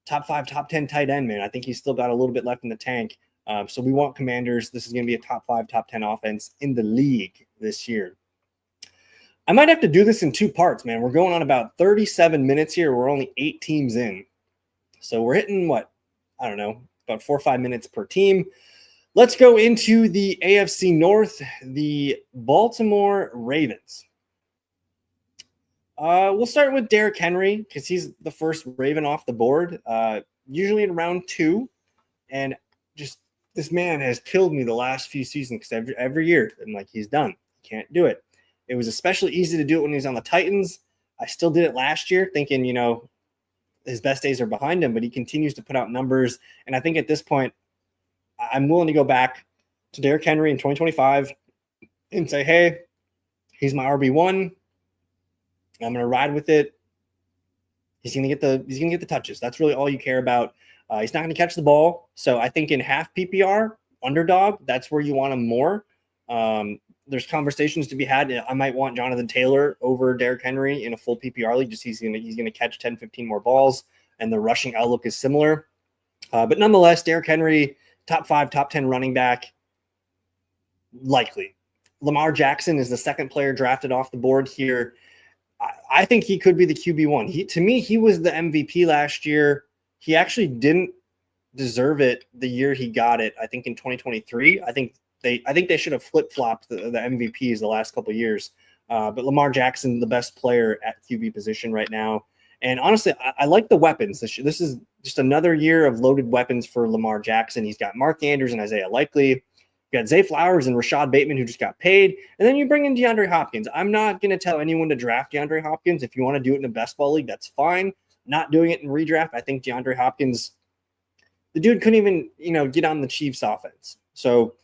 top 5, top 10 tight end, man. I think he's still got a little bit left in the tank. So we want Commanders. This is going to be a top 5, top 10 offense in the league this year. I might have to do this in 2 parts, man. We're going on about 37 minutes here. We're only 8 teams in. So we're hitting about 4 or 5 minutes per team. Let's go into the AFC North, the Baltimore Ravens. We'll start with Derrick Henry because he's the first Raven off the board, usually in round 2. And just this man has killed me the last few seasons because every year I'm like, he's done. Can't do it. It was especially easy to do it when he was on the Titans. I still did it last year thinking, his best days are behind him, but he continues to put out numbers. And I think at this point, I'm willing to go back to Derrick Henry in 2025 and say, hey, he's my RB1. I'm going to ride with it. He's going to get the touches. That's really all you care about. He's not going to catch the ball. So I think in half PPR, underdog, that's where you want him more. There's conversations to be had. I might want Jonathan Taylor over Derrick Henry in a full PPR league. Just he's going to catch 10, 15 more balls, and the rushing outlook is similar. But nonetheless, Derrick Henry, top 5, top 10 running back, likely. Lamar Jackson is the second player drafted off the board here. I think he could be the QB1. To me, he was the MVP last year. He actually didn't deserve it the year he got it. I think in 2023. I think they should have flip-flopped the MVPs the last couple of years. But Lamar Jackson, the best player at QB position right now. And honestly, I like the weapons. This is just another year of loaded weapons for Lamar Jackson. He's got Mark Andrews and Isaiah Likely. You got Zay Flowers and Rashad Bateman, who just got paid. And then you bring in DeAndre Hopkins. I'm not going to tell anyone to draft DeAndre Hopkins. If you want to do it in a best ball league, that's fine. Not doing it in redraft. I think DeAndre Hopkins, the dude couldn't even, get on the Chiefs offense. So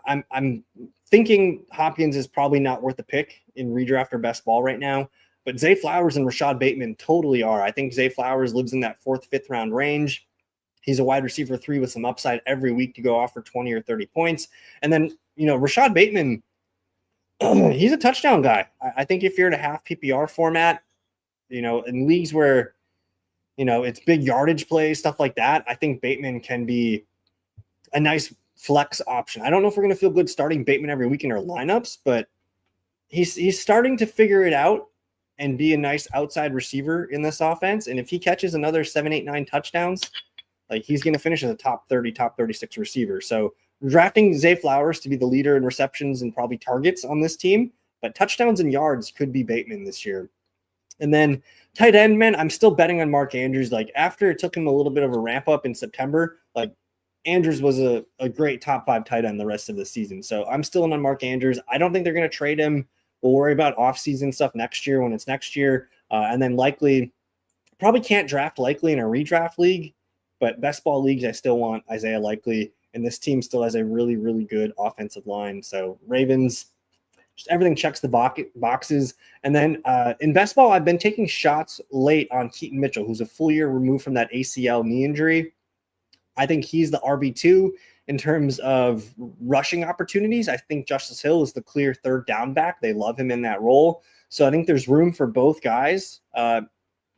I'm thinking Hopkins is probably not worth the pick in redraft or best ball right now. But Zay Flowers and Rashad Bateman totally are. I think Zay Flowers lives in that 4th, 5th round range. He's a wide receiver 3 with some upside every week to go off for 20 or 30 points. And then, Rashad Bateman, he's a touchdown guy. I think if you're in a half PPR format, in leagues where, it's big yardage plays, stuff like that, I think Bateman can be a nice flex option. I don't know if we're going to feel good starting Bateman every week in our lineups, but he's starting to figure it out. and be a nice outside receiver in this offense. And if he catches another 7, 8, 9 touchdowns, like he's going to finish as a top 30, top 36 receiver. So drafting Zay Flowers to be the leader in receptions and probably targets on this team, but touchdowns and yards could be Bateman this year. And then tight end, man, I'm still betting on Mark Andrews. Like after it took him a little bit of a ramp up in September, like Andrews was a great top 5 tight end the rest of the season. So I'm still in on Mark Andrews. I don't think they're going to trade him. We'll worry about offseason stuff next year when it's next year. And then probably can't draft Likely in a redraft league, but best ball leagues, I still want Isaiah Likely. And this team still has a really, really good offensive line. So Ravens, just everything checks the boxes. And then in best ball, I've been taking shots late on Keaton Mitchell, who's a full year removed from that ACL knee injury. I think he's the RB2 in terms of rushing opportunities. I think Justice Hill is the clear third down back. They love him in that role. So I think there's room for both guys,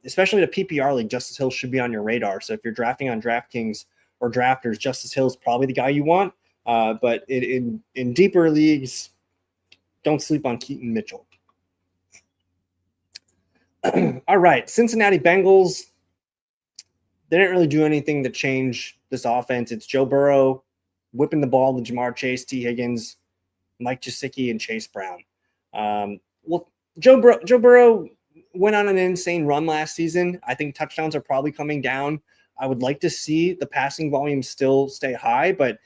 especially the PPR league. Justice Hill should be on your radar. So if you're drafting on DraftKings or Drafters, Justice Hill is probably the guy you want. But in deeper leagues, don't sleep on Keaton Mitchell. All right, Cincinnati Bengals. They didn't really do anything to change this offense. It's Joe Burrow whipping the ball to Jamar Chase, T. Higgins, Mike Gesicki, and Chase Brown. Joe Burrow went on an insane run last season. I think touchdowns are probably coming down. I would like to see the passing volume still stay high, but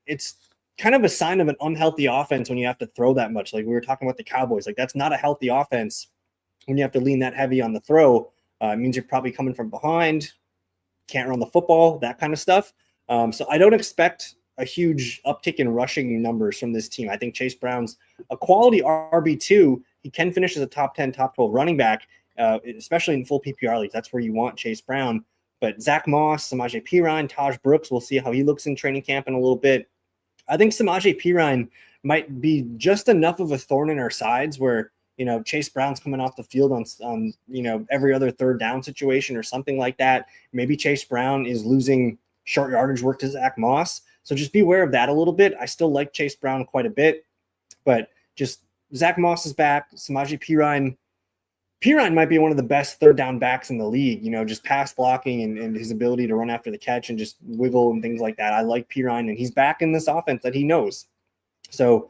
it's kind of a sign of an unhealthy offense when you have to throw that much. Like we were talking about the Cowboys. Like that's not a healthy offense when you have to lean that heavy on the throw. It means you're probably coming from behind, can't run the football, that kind of stuff. So I don't expect a huge uptick in rushing numbers from this team. I think Chase Brown's a quality RB2. He can finish as a top 10, top 12 running back, especially in full PPR leagues. That's where you want Chase Brown. But Zach Moss, Samaje Perine, Taj Brooks, we'll see how he looks in training camp in a little bit. I think Samaje Perine might be just enough of a thorn in our sides where, Chase Brown's coming off the field on every other third down situation or something like that. Maybe Chase Brown is losing short yardage work to Zach Moss. So just be aware of that a little bit. I still like Chase Brown quite a bit, but just Zach Moss is back. Samaje Perine might be one of the best third down backs in the league, just pass blocking and his ability to run after the catch and just wiggle and things like that. I like Perine, and he's back in this offense that he knows. So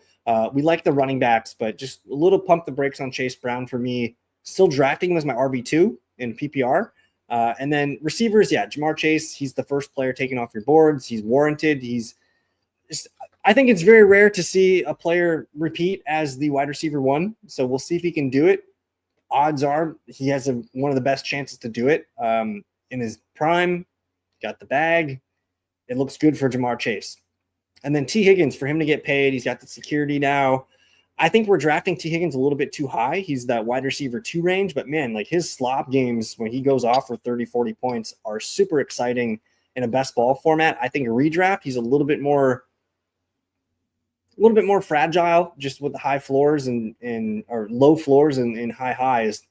we like the running backs, but just a little pump the brakes on Chase Brown for me. Still drafting him as my RB2 in PPR. And then receivers, Jamar Chase, he's the first player taken off your boards. He's warranted. I think it's very rare to see a player repeat as the wide receiver 1. So we'll see if he can do it. Odds are he has one of the best chances to do it in his prime. Got the bag. It looks good for Jamar Chase. And then T. Higgins, for him to get paid, he's got the security now. I think we're drafting T. Higgins a little bit too high. He's that wide receiver 2 range, but man, like his slop games when he goes off for 30, 40 points are super exciting in a best ball format. I think a redraft, he's a little bit more fragile just with the high floors or low floors and high highs.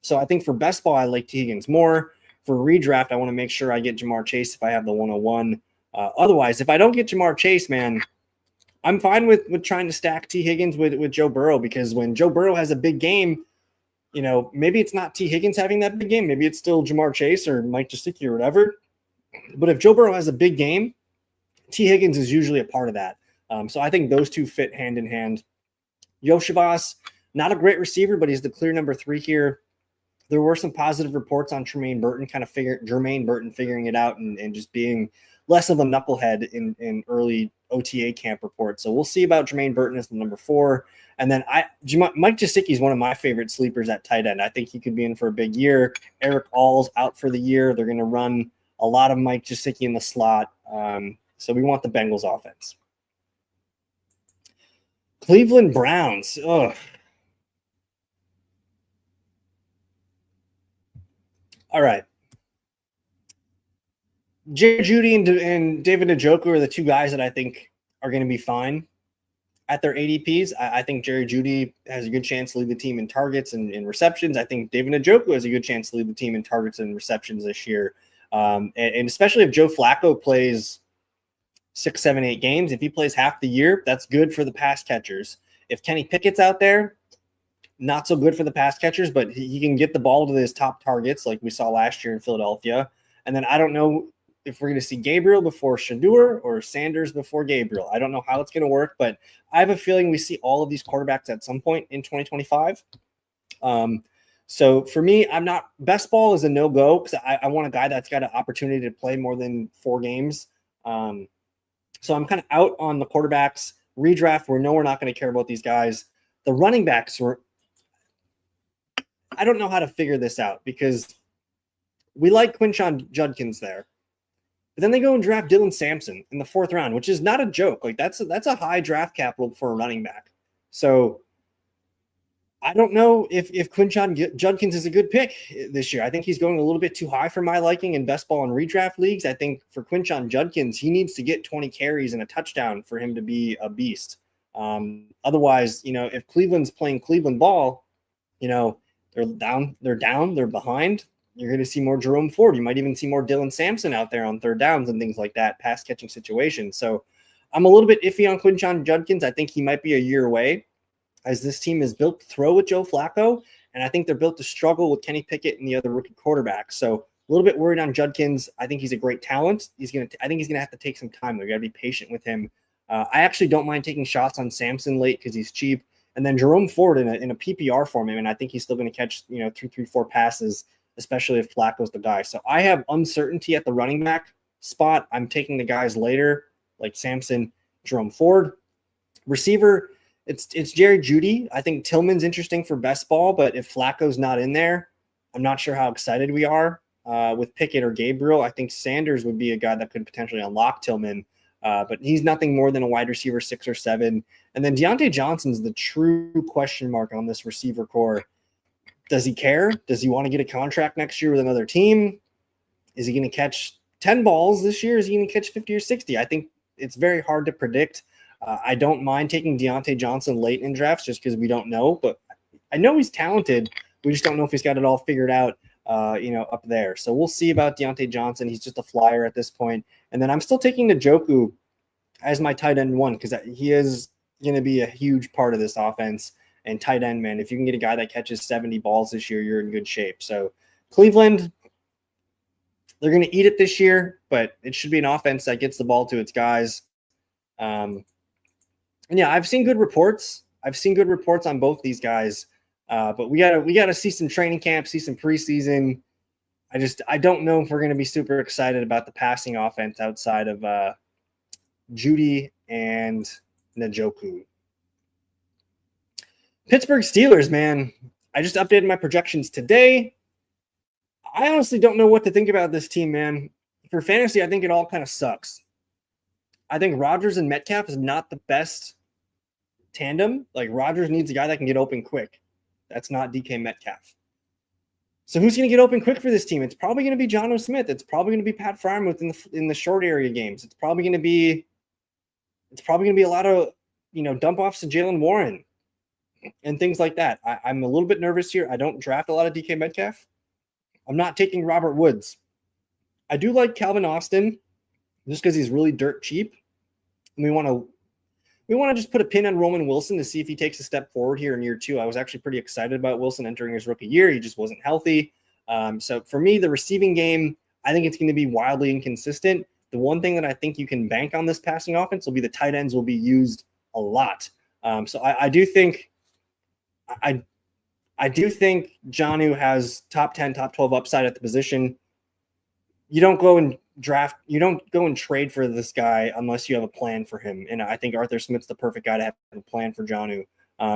So I think for best ball, I like T. Higgins more. For redraft, I want to make sure I get Jamar Chase if I have the 101. Otherwise, if I don't get Jamar Chase, man, I'm fine with trying to stack T. Higgins with Joe Burrow, because when Joe Burrow has a big game, maybe it's not T. Higgins having that big game. Maybe it's still Jamar Chase or Mike Gesicki or whatever. But if Joe Burrow has a big game, T. Higgins is usually a part of that. So I think those two fit hand in hand. Yoshivas, not a great receiver, but he's the clear number 3 here. There were some positive reports on Jermaine Burton figuring it out and just being less of a knucklehead in early OTA camp reports. So we'll see about Jermaine Burton as the number 4. And then Mike Gesicki is one of my favorite sleepers at tight end. I think he could be in for a big year. Eric All's out for the year. They're going to run a lot of Mike Gesicki in the slot. So we want the Bengals offense. Cleveland Browns. Ugh. All right. Jerry Jeudy and David Njoku are the 2 guys that I think are going to be fine at their ADPs. I think Jerry Jeudy has a good chance to lead the team in targets and in receptions. I think David Njoku has a good chance to lead the team in targets and receptions this year. And especially if Joe Flacco plays 6, 7, 8 games, if he plays half the year, that's good for the pass catchers. If Kenny Pickett's out there, not so good for the pass catchers, but he can get the ball to his top targets like we saw last year in Philadelphia. And then I don't know if we're going to see Gabriel before Shador or Sanders before Gabriel. I don't know how it's going to work, but I have a feeling we see all of these quarterbacks at some point in 2025. So for me, best ball is a no-go because I want a guy that's got an opportunity to play more than 4 games. So I'm kind of out on the quarterbacks. Redraft, we're not going to care about these guys. The running backs I don't know how to figure this out because we like Quinshon Judkins there. But then they go and draft Dylan Sampson in the 4th round, which is not a joke. Like that's a high draft capital for a running back. So I don't know if Quinshon Judkins is a good pick this year. I think he's going a little bit too high for my liking in best ball and redraft leagues. I think for Quinshon Judkins, he needs to get 20 carries and a touchdown for him to be a beast. Otherwise, if Cleveland's playing Cleveland ball, they're behind. You're going to see more Jerome Ford. You might even see more Dylan Sampson out there on 3rd downs and things like that, pass catching situations. So I'm a little bit iffy on Quinshon Judkins. I think he might be a year away, as this team is built to throw with Joe Flacco, and I think they're built to struggle with Kenny Pickett and the other rookie quarterbacks. So a little bit worried on Judkins. I think he's a great talent. I think he's going to have to take some time. We got to be patient with him. I actually don't mind taking shots on Sampson late because he's cheap, and then Jerome Ford in a PPR format, and I think he's still going to catch 2, 3, 4 passes, especially if Flacco's the guy. So I have uncertainty at the running back spot. I'm taking the guys later, like Sampson, Jerome Ford. Receiver, it's Jerry Jeudy. I think Tillman's interesting for best ball, but if Flacco's not in there, I'm not sure how excited we are with Pickett or Gabriel. I think Sanders would be a guy that could potentially unlock Tillman, but he's nothing more than a wide receiver 6 or 7. And then Deontay Johnson's the true question mark on this receiver core. Does he care? Does he want to get a contract next year with another team? Is he going to catch 10 balls this year? Is he going to catch 50 or 60? I think it's very hard to predict. I don't mind taking Deontay Johnson late in drafts just because we don't know, but I know he's talented. We just don't know if he's got it all figured out, up there. So we'll see about Deontay Johnson. He's just a flyer at this point. And then I'm still taking Njoku as my tight end 1 because he is going to be a huge part of this offense. And tight end, man, if you can get a guy that catches 70 balls this year, you're in good shape. So Cleveland, they're going to eat it this year, but it should be an offense that gets the ball to its guys. And yeah, I've seen good reports. On both these guys, but we gotta see some training camp, see some preseason. I don't know if we're going to be super excited about the passing offense outside of Jeudy and Njoku. Pittsburgh Steelers, man. I just updated my projections today. I honestly don't know what to think about this team, man. For fantasy, I think it all kind of sucks. I think Rodgers and Metcalf is not the best tandem. Like Rodgers needs a guy that can get open quick. That's not DK Metcalf. So who's going to get open quick for this team? It's probably going to be Jonnu Smith. It's probably going to be Pat Freiermuth in the short area games. It's probably going to be a lot of dump offs to Jalen Warren and things like that. I'm a little bit nervous here. I don't draft a lot of DK Metcalf. I'm not taking Robert Woods. I do like Calvin Austin just because he's really dirt cheap. And we want to just put a pin on Roman Wilson to see if he takes a step forward here in year 2. I was actually pretty excited about Wilson entering his rookie year. He just wasn't healthy. So for me, the receiving game, I think it's going to be wildly inconsistent. The one thing that I think you can bank on this passing offense will be the tight ends will be used a lot. So I do think Jonnu has top 10, top 12 upside at the position. You don't go and trade for this guy unless you have a plan for him. And I think Arthur Smith's the perfect guy to have a plan for Jonnu.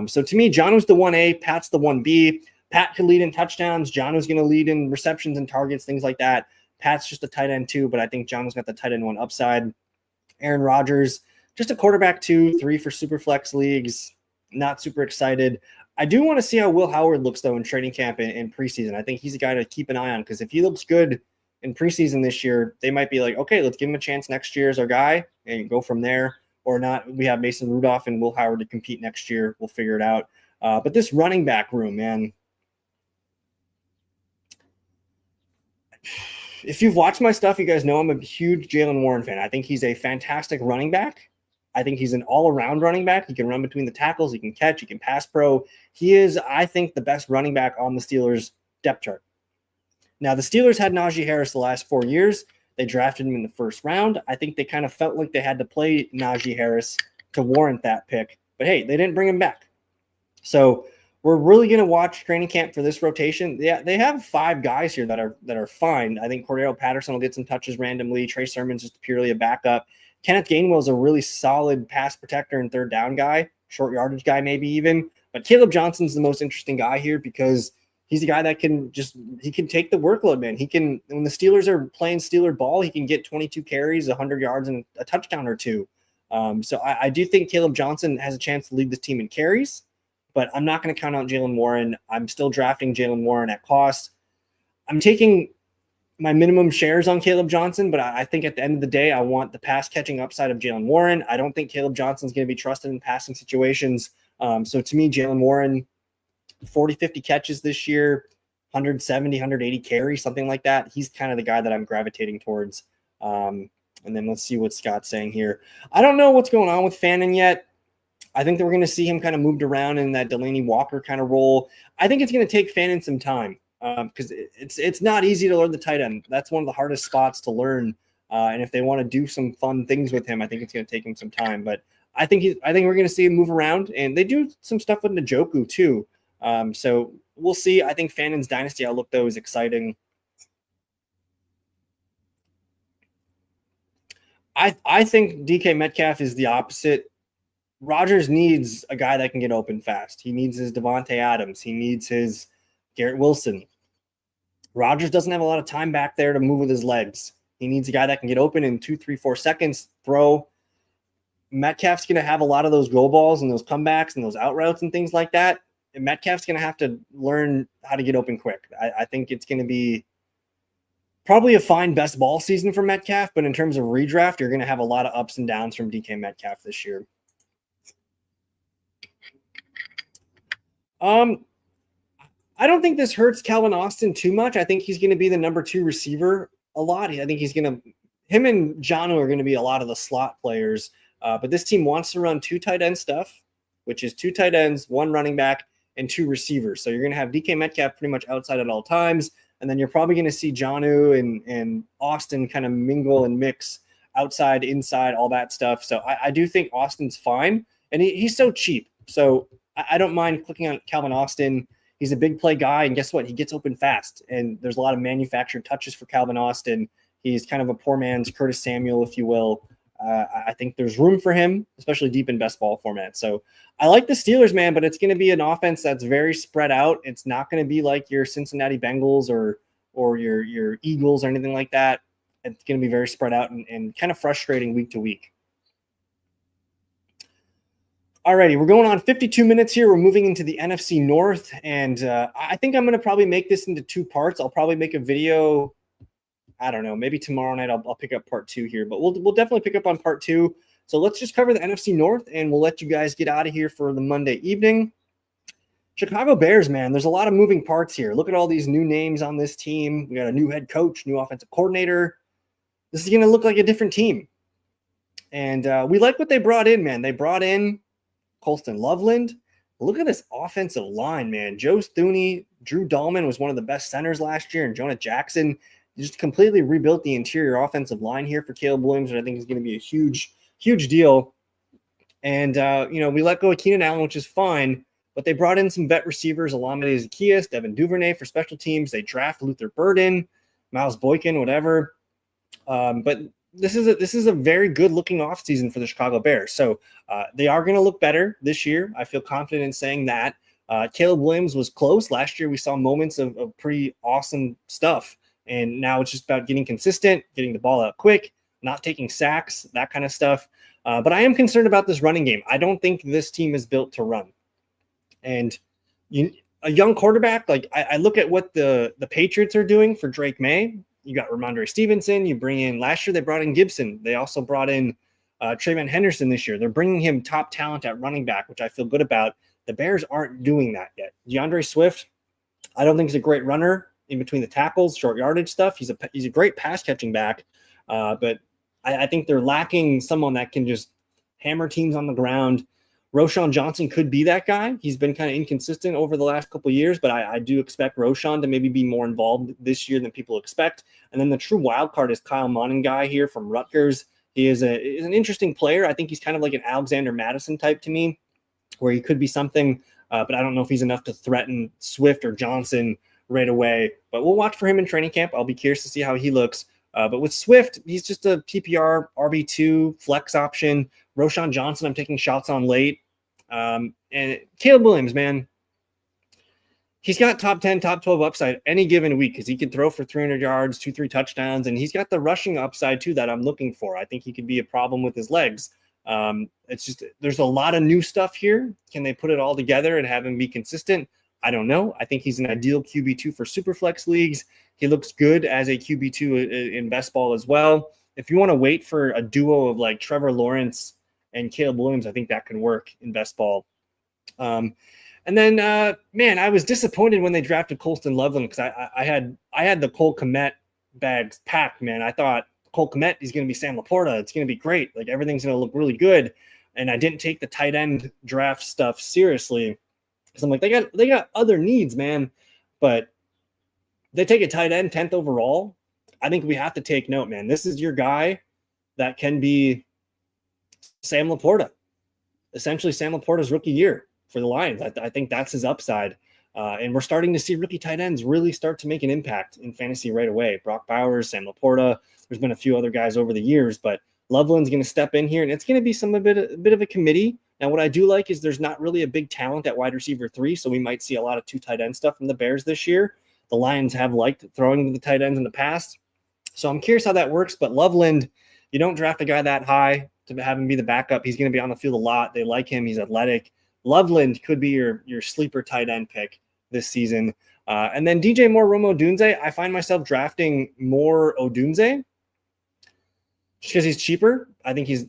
So to me, Jonnu's the 1A, Pat's the 1B. Pat could lead in touchdowns. Jonnu's going to lead in receptions and targets, things like that. Pat's just a tight end 2, but I think Jonnu's got the tight end 1 upside. Aaron Rodgers, just a quarterback 2, 3 for super flex leagues. Not super excited. I do want to see how Will Howard looks, though, in training camp in preseason. I think he's a guy to keep an eye on because if he looks good in preseason this year, they might be like, okay, let's give him a chance next year as our guy and go from there. Or not, we have Mason Rudolph and Will Howard to compete next year. We'll figure it out. But this running back room, man. If you've watched my stuff, you guys know I'm a huge Jalen Warren fan. I think he's a fantastic running back. I think he's an all-around running back. He can run between the tackles. He can catch. He can pass pro. He is, I think, the best running back on the Steelers' depth chart. Now, the Steelers had Najee Harris the last 4 years. They drafted him in the first round. I think they kind of felt like they had to play Najee Harris to warrant that pick. But, hey, they didn't bring him back. So we're really going to watch training camp for this rotation. Yeah, they have 5 guys here that are fine. I think Cordero Patterson will get some touches randomly. Trey Sermon's just purely a backup. Kenneth Gainwell is a really solid pass protector and third down guy, short yardage guy maybe even. But Caleb Johnson's the most interesting guy here because he's a guy that can take the workload, man. He can, when the Steelers are playing Steeler ball, he can get 22 carries, 100 yards, and a touchdown or 2. So I do think Caleb Johnson has a chance to lead the team in carries, but I'm not going to count out Jaylen Warren. I'm still drafting Jaylen Warren at cost. I'm taking my minimum shares on Caleb Johnson, but I think at the end of the day, I want the pass catching upside of Jaylen Warren. I don't think Caleb Johnson's going to be trusted in passing situations. So to me, Jaylen Warren, 40, 50 catches this year, 170, 180 carries, something like that. He's kind of the guy that I'm gravitating towards. And then let's see what Scott's saying here. I don't know what's going on with Fannin yet. I think that we're going to see him kind of moved around in that Delaney Walker kind of role. I think it's going to take Fannin some time because it's not easy to learn the tight end. That's one of the hardest spots to learn. And if they want to do some fun things with him, I think it's going to take him some time. But I think we're going to see him move around, and they do some stuff with Njoku too. So we'll see. I think Fannin's dynasty outlook though is exciting. I think DK Metcalf is the opposite. Rodgers needs a guy that can get open fast. He needs his Devontae Adams. He needs his Garrett Wilson. Rodgers doesn't have a lot of time back there to move with his legs. He needs a guy that can get open in 2, 3, 4 seconds, throw. Metcalf's going to have a lot of those go balls and those comebacks and those out routes and things like that. And Metcalf's going to have to learn how to get open quick. I think it's going to be probably a fine best ball season for Metcalf, but in terms of redraft, you're going to have a lot of ups and downs from DK Metcalf this year. I don't think this hurts Calvin Austin too much. I think he's going to be the number 2 receiver a lot. I think him and Jonnu are going to be a lot of the slot players. But this team wants to run 2 tight end stuff, which is 2 tight ends, 1 running back, and 2 receivers. So you're going to have DK Metcalf pretty much outside at all times. And then you're probably going to see Jonnu and Austin kind of mingle and mix outside, inside, all that stuff. So I do think Austin's fine. And he's so cheap. So I don't mind clicking on Calvin Austin. He's a big play guy. And guess what? He gets open fast. And there's a lot of manufactured touches for Calvin Austin. He's kind of a poor man's Curtis Samuel, if you will. I think there's room for him, especially deep in best ball format. So I like the Steelers, man, but it's going to be an offense that's very spread out. It's not going to be like your Cincinnati Bengals or your Eagles or anything like that. It's going to be very spread out and kind of frustrating week to week. Alrighty, we're going on 52 minutes here. We're moving into the NFC North, and I think I'm going to probably make this into 2 parts. I'll probably make a video, I don't know, maybe tomorrow night I'll pick up part 2 here, but we'll definitely pick up on part 2. So let's just cover the NFC North, and we'll let you guys get out of here for the Monday evening. Chicago Bears, man, there's a lot of moving parts here. Look at all these new names on this team. We got a new head coach, new offensive coordinator. This is going to look like a different team. And we like what they brought in, man. They brought in Colston Loveland. Look at this offensive line, man. Joe Thuney, Drew Dahlman was one of the best centers last year, and Jonah Jackson just completely rebuilt the interior offensive line here for Caleb Williams, which I think is going to be a huge, huge deal. And, we let go of Keenan Allen, which is fine, but they brought in some vet receivers, Olamide Zaccheaus, Devin Duvernay for special teams. They draft Luther Burden, Miles Boykin, whatever. But this is a very good looking offseason for the Chicago Bears. So they are going to look better this year. I feel confident in saying that. Caleb Williams was close. Last year we saw moments of pretty awesome stuff. And now it's just about getting consistent, getting the ball out quick, not taking sacks, that kind of stuff. But I am concerned about this running game. I don't think this team is built to run. And a young quarterback, like I look at what the Patriots are doing for Drake May. You got Ramondre Stevenson. You bring in, last year they brought in Gibson. They also brought in Trayvon Henderson this year. They're bringing him top talent at running back, which I feel good about. The Bears aren't doing that yet. DeAndre Swift, I don't think he's a great runner in between the tackles, short yardage stuff. He's a great pass catching back, but I think they're lacking someone that can just hammer teams on the ground. Roschon Johnson could be that guy. He's been kind of inconsistent over the last couple of years, but I do expect Roschon to maybe be more involved this year than people expect. And then the true wild card is Kyle Monangai here from Rutgers. He is an interesting player. I think he's kind of like an Alexander Madison type to me, where he could be something, but I don't know if he's enough to threaten Swift or Johnson right away. But we'll watch for him in training camp. I'll be curious to see how he looks. But with Swift, he's just a PPR RB2 flex option. Roschon Johnson, I'm taking shots on late. And Caleb Williams, man, he's got top 10, top 12 upside any given week because he can throw for 300 yards, 2-3 touchdowns, and he's got the rushing upside too that I'm looking for. I think he could be a problem with his legs. It's just there's a lot of new stuff here. Can they put it all together and have him be consistent? I don't know. I think he's an ideal QB2 for Superflex leagues. He looks good as a QB2 in best ball as well. If you want to wait for a duo of like Trevor Lawrence and Caleb Williams, I think that can work in best ball. And then, man, I was disappointed when they drafted Colston Loveland because I had the Cole Kmet bags packed, man. I thought Cole Kmet is going to be Sam Laporta. It's going to be great. Like everything's going to look really good. And I didn't take the tight end draft stuff seriously because I'm like, they got other needs, man. But they take a tight end 10th overall. I think we have to take note, man. This is your guy that can be Sam Laporta, essentially Sam Laporta's rookie year for the Lions. I think that's his upside. And we're starting to see rookie tight ends really start to make an impact in fantasy right away. Brock Bowers, Sam Laporta. There's been a few other guys over the years, but Loveland's going to step in here, and it's going to be a bit of a committee. Now, what I do like is there's not really a big talent at wide receiver 3, so we might see a lot of 2 tight end stuff from the Bears this year. The Lions have liked throwing to the tight ends in the past. So I'm curious how that works, but Loveland, you don't draft a guy that high to have him be the backup. He's going to be on the field a lot. They like him. He's athletic. Loveland could be your sleeper tight end pick this season. And then DJ Moore, Rome Odunze, I find myself drafting more Odunze just because he's cheaper. I think he's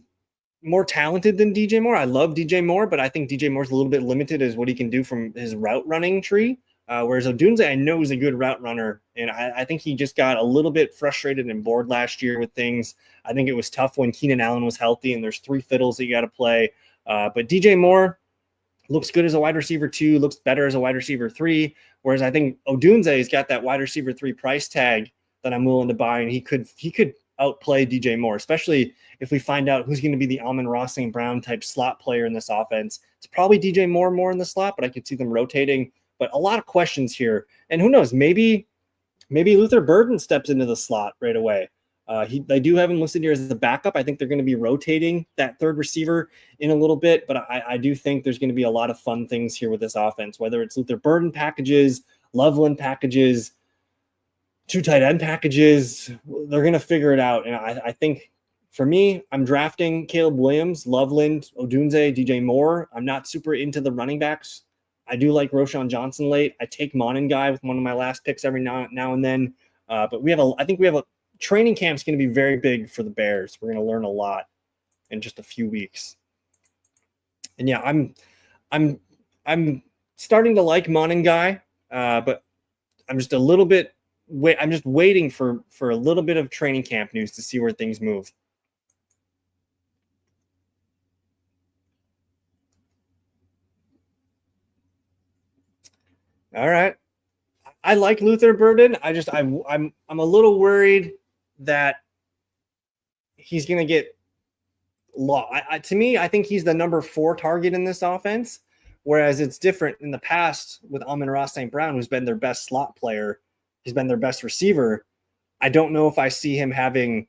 more talented than DJ Moore. I love DJ Moore, but I think DJ Moore's a little bit limited as what he can do from his route running tree. Whereas Odunze, I know, is a good route runner, and I think he just got a little bit frustrated and bored last year with things. I think it was tough when Keenan Allen was healthy, and there's 3 fiddles that you got to play. But DJ Moore looks good as a wide receiver 2, looks better as a wide receiver 3, whereas I think Odunze's got that wide receiver 3 price tag that I'm willing to buy, and he could outplay DJ Moore, especially if we find out who's going to be the Amon-Ra St. Brown type slot player in this offense. It's probably DJ Moore more in the slot, but I could see them rotating. But a lot of questions here. And who knows, maybe Luther Burden steps into the slot right away. They do have him listed here as the backup. I think they're going to be rotating that third receiver in a little bit, but I do think there's going to be a lot of fun things here with this offense, whether it's Luther Burden packages, Loveland packages, 2 tight end packages. They're going to figure it out. And I think for me, I'm drafting Caleb Williams, Loveland, Odunze, DJ Moore. I'm not super into the running backs. I do like Roschon Johnson late. I take Monangai with one of my last picks every now and then. But I think we have a training camp's going to be very big for the Bears. We're going to learn a lot in just a few weeks. And yeah, I'm starting to like Monangai, but I'm just a little bit I'm just waiting for a little bit of training camp news to see where things move. All right. I like Luther Burden. I'm a little worried that he's going to get lost. To me, I think he's the number 4 target in this offense, whereas it's different in the past with Amon-Ra St. Brown, who's been their best slot player. He's been their best receiver. I don't know if I see him having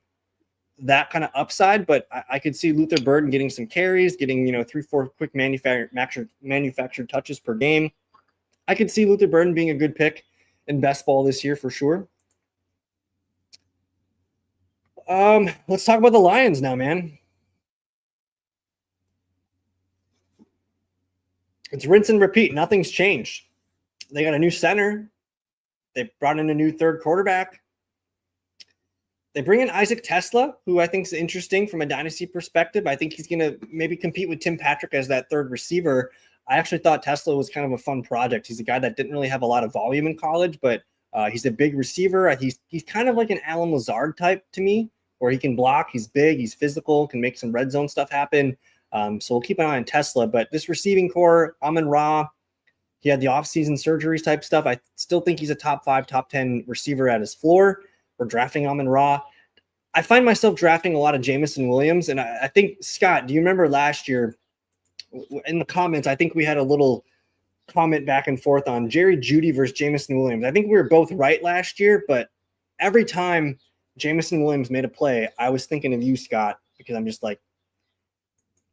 that kind of upside, but I could see Luther Burden getting some carries, getting 3-4 quick manufactured touches per game. I could see Luther Burden being a good pick in best ball this year for sure. Let's talk about the Lions now, man. It's rinse and repeat. Nothing's changed. They got a new center. They brought in a new third quarterback. They bring in Isaac Tesla, who I think is interesting from a dynasty perspective. I think he's going to maybe compete with Tim Patrick as that third receiver. I actually thought Tesla was kind of a fun project. He's a guy that didn't really have a lot of volume in college, but he's a big receiver. He's kind of like an Allen Lazard type to me, where he can block. He's big. He's physical. Can make some red zone stuff happen. So we'll keep an eye on Tesla. But this receiving core, Amon-Ra, he had the offseason surgeries type stuff. I still think he's a top 5, top 10 receiver at his floor. We're drafting Amon-Ra. I find myself drafting a lot of Jameson Williams. And I think, Scott, do you remember last year in the comments, I think we had a little comment back and forth on Jerry Jeudy versus Jameson Williams. I think we were both right last year, but every time Jameson Williams made a play, I was thinking of you, Scott, because I'm just like,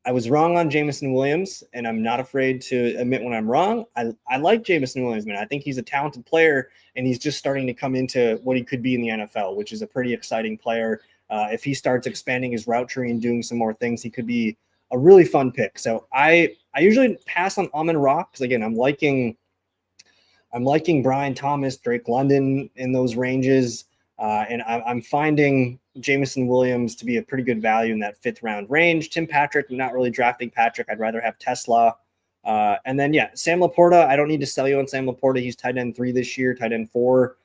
I was wrong on Jameson Williams, and I'm not afraid to admit when I'm wrong. I like Jameson Williams, man. I think he's a talented player, and he's just starting to come into what he could be in the NFL, which is a pretty exciting player. If he starts expanding his route tree and doing some more things, he could be a really fun pick. So I usually pass on Amon-Ra because, again, I'm liking Brian Thomas, Drake London in those ranges. And I'm finding Jameson Williams to be a pretty good value in that 5th round range. Tim Patrick, I'm not really drafting Patrick. I'd rather have Tesla. And then, Sam Laporta. I don't need to sell you on Sam Laporta. He's tight end 3 this year, tight end 4.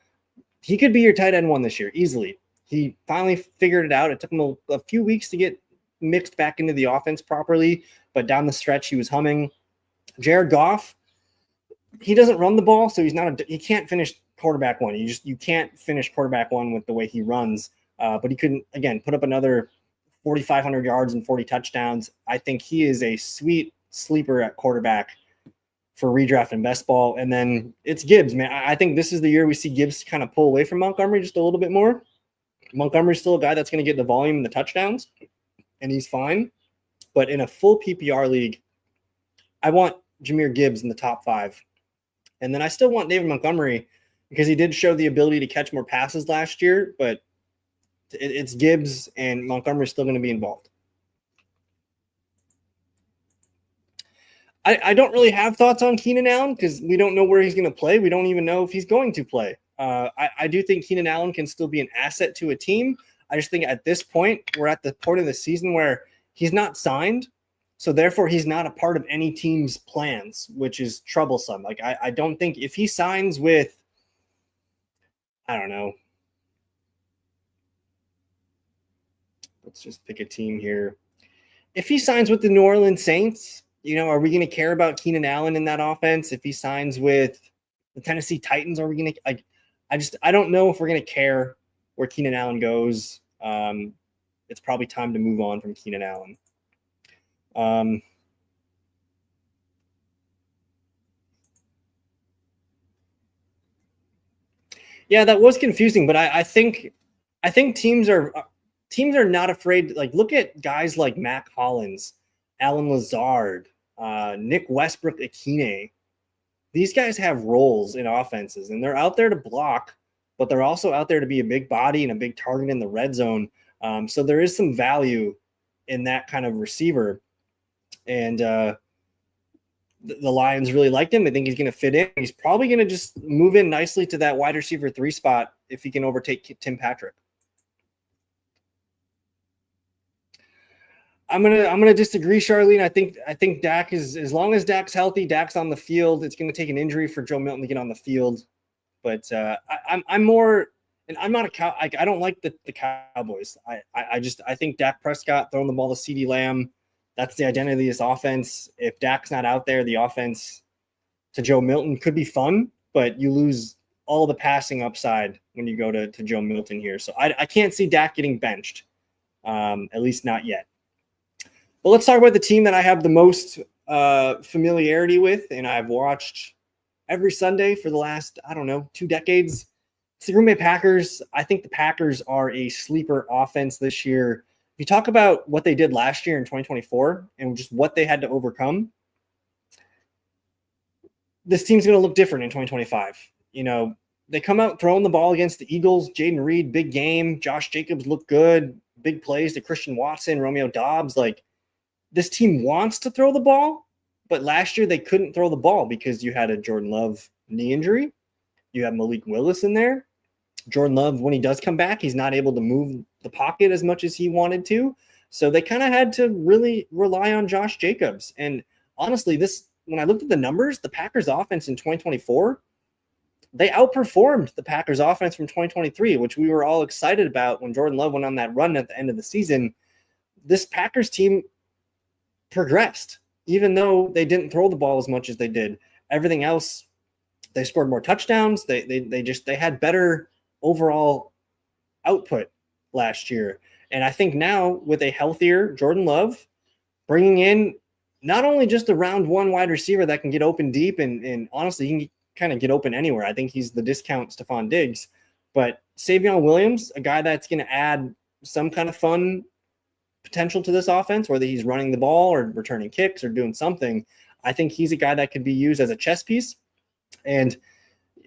He could be your tight end 1 this year easily. He finally figured it out. It took him a few weeks to get mixed back into the offense properly, but down the stretch, he was humming. Jared Goff, he doesn't run the ball, so he can't finish quarterback 1. You can't finish quarterback 1 with the way he runs. But he couldn't, again, put up another 4,500 yards and 40 touchdowns. I think he is a sweet sleeper at quarterback for redraft and best ball. And then it's Gibbs, man. I think this is the year we see Gibbs kind of pull away from Montgomery just a little bit more. Montgomery's still a guy that's going to get the volume and the touchdowns, and he's fine. But in a full PPR league, I want Jahmyr Gibbs in the top 5. And then I still want David Montgomery because he did show the ability to catch more passes last year, but it's Gibbs and Montgomery's still going to be involved. I don't really have thoughts on Keenan Allen because we don't know where he's going to play. We don't even know if he's going to play. I do think Keenan Allen can still be an asset to a team. I just think at this point, we're at the point of the season where he's not signed. So therefore, he's not a part of any team's plans, which is troublesome. Like, I don't think if he signs with, I don't know, let's just pick a team here. If he signs with the New Orleans Saints, are we going to care about Keenan Allen in that offense? If he signs with the Tennessee Titans, are we going to I don't know if we're going to care where Keenan Allen goes. It's probably time to move on from Keenan Allen. Yeah, that was confusing, but I think teams are not afraid. Like, look at guys like Mac Hollins, Alan Lazard, Nick Westbrook-Akine. These guys have roles in offenses, and they're out there to block, but they're also out there to be a big body and a big target in the red zone. So there is some value in that kind of receiver. And the Lions really liked him. They think he's going to fit in. He's probably going to just move in nicely to that wide receiver 3 spot if he can overtake Tim Patrick. I'm gonna disagree, Charlene. I think Dak is, as long as Dak's healthy, Dak's on the field. It's going to take an injury for Joe Milton to get on the field. But I'm more, and I'm not I don't like the Cowboys. I think Dak Prescott throwing the ball to CeeDee Lamb, that's the identity of this offense. If Dak's not out there, the offense to Joe Milton could be fun, but you lose all the passing upside when you go to Joe Milton here. So I can't see Dak getting benched, at least not yet. But let's talk about the team that I have the most familiarity with, and I've watched every Sunday for the last, 2 decades. It's the Green Bay Packers. I think the Packers are a sleeper offense this year. If you talk about what they did last year in 2024 and just what they had to overcome, this team's going to look different in 2025. They come out throwing the ball against the Eagles. Jaden Reed, big game. Josh Jacobs looked good. Big plays to Christian Watson, Romeo Doubs. Like, this team wants to throw the ball, but last year they couldn't throw the ball because you had a Jordan Love knee injury. You have Malik Willis in there. Jordan Love, when he does come back, he's not able to move the pocket as much as he wanted to. So they kind of had to really rely on Josh Jacobs. And honestly, when I looked at the numbers, the Packers offense in 2024, they outperformed the Packers offense from 2023, which we were all excited about when Jordan Love went on that run at the end of the season. This Packers team progressed, even though they didn't throw the ball as much as they did. Everything else, they scored more touchdowns. They had better overall output last year. And I think now with a healthier Jordan Love, bringing in not only just a round one wide receiver that can get open deep, and honestly, he can kind of get open anywhere. I think he's the discount Stephon Diggs, but Savion Williams, a guy that's going to add some kind of fun potential to this offense, whether he's running the ball or returning kicks or doing something. I think he's a guy that could be used as a chess piece. And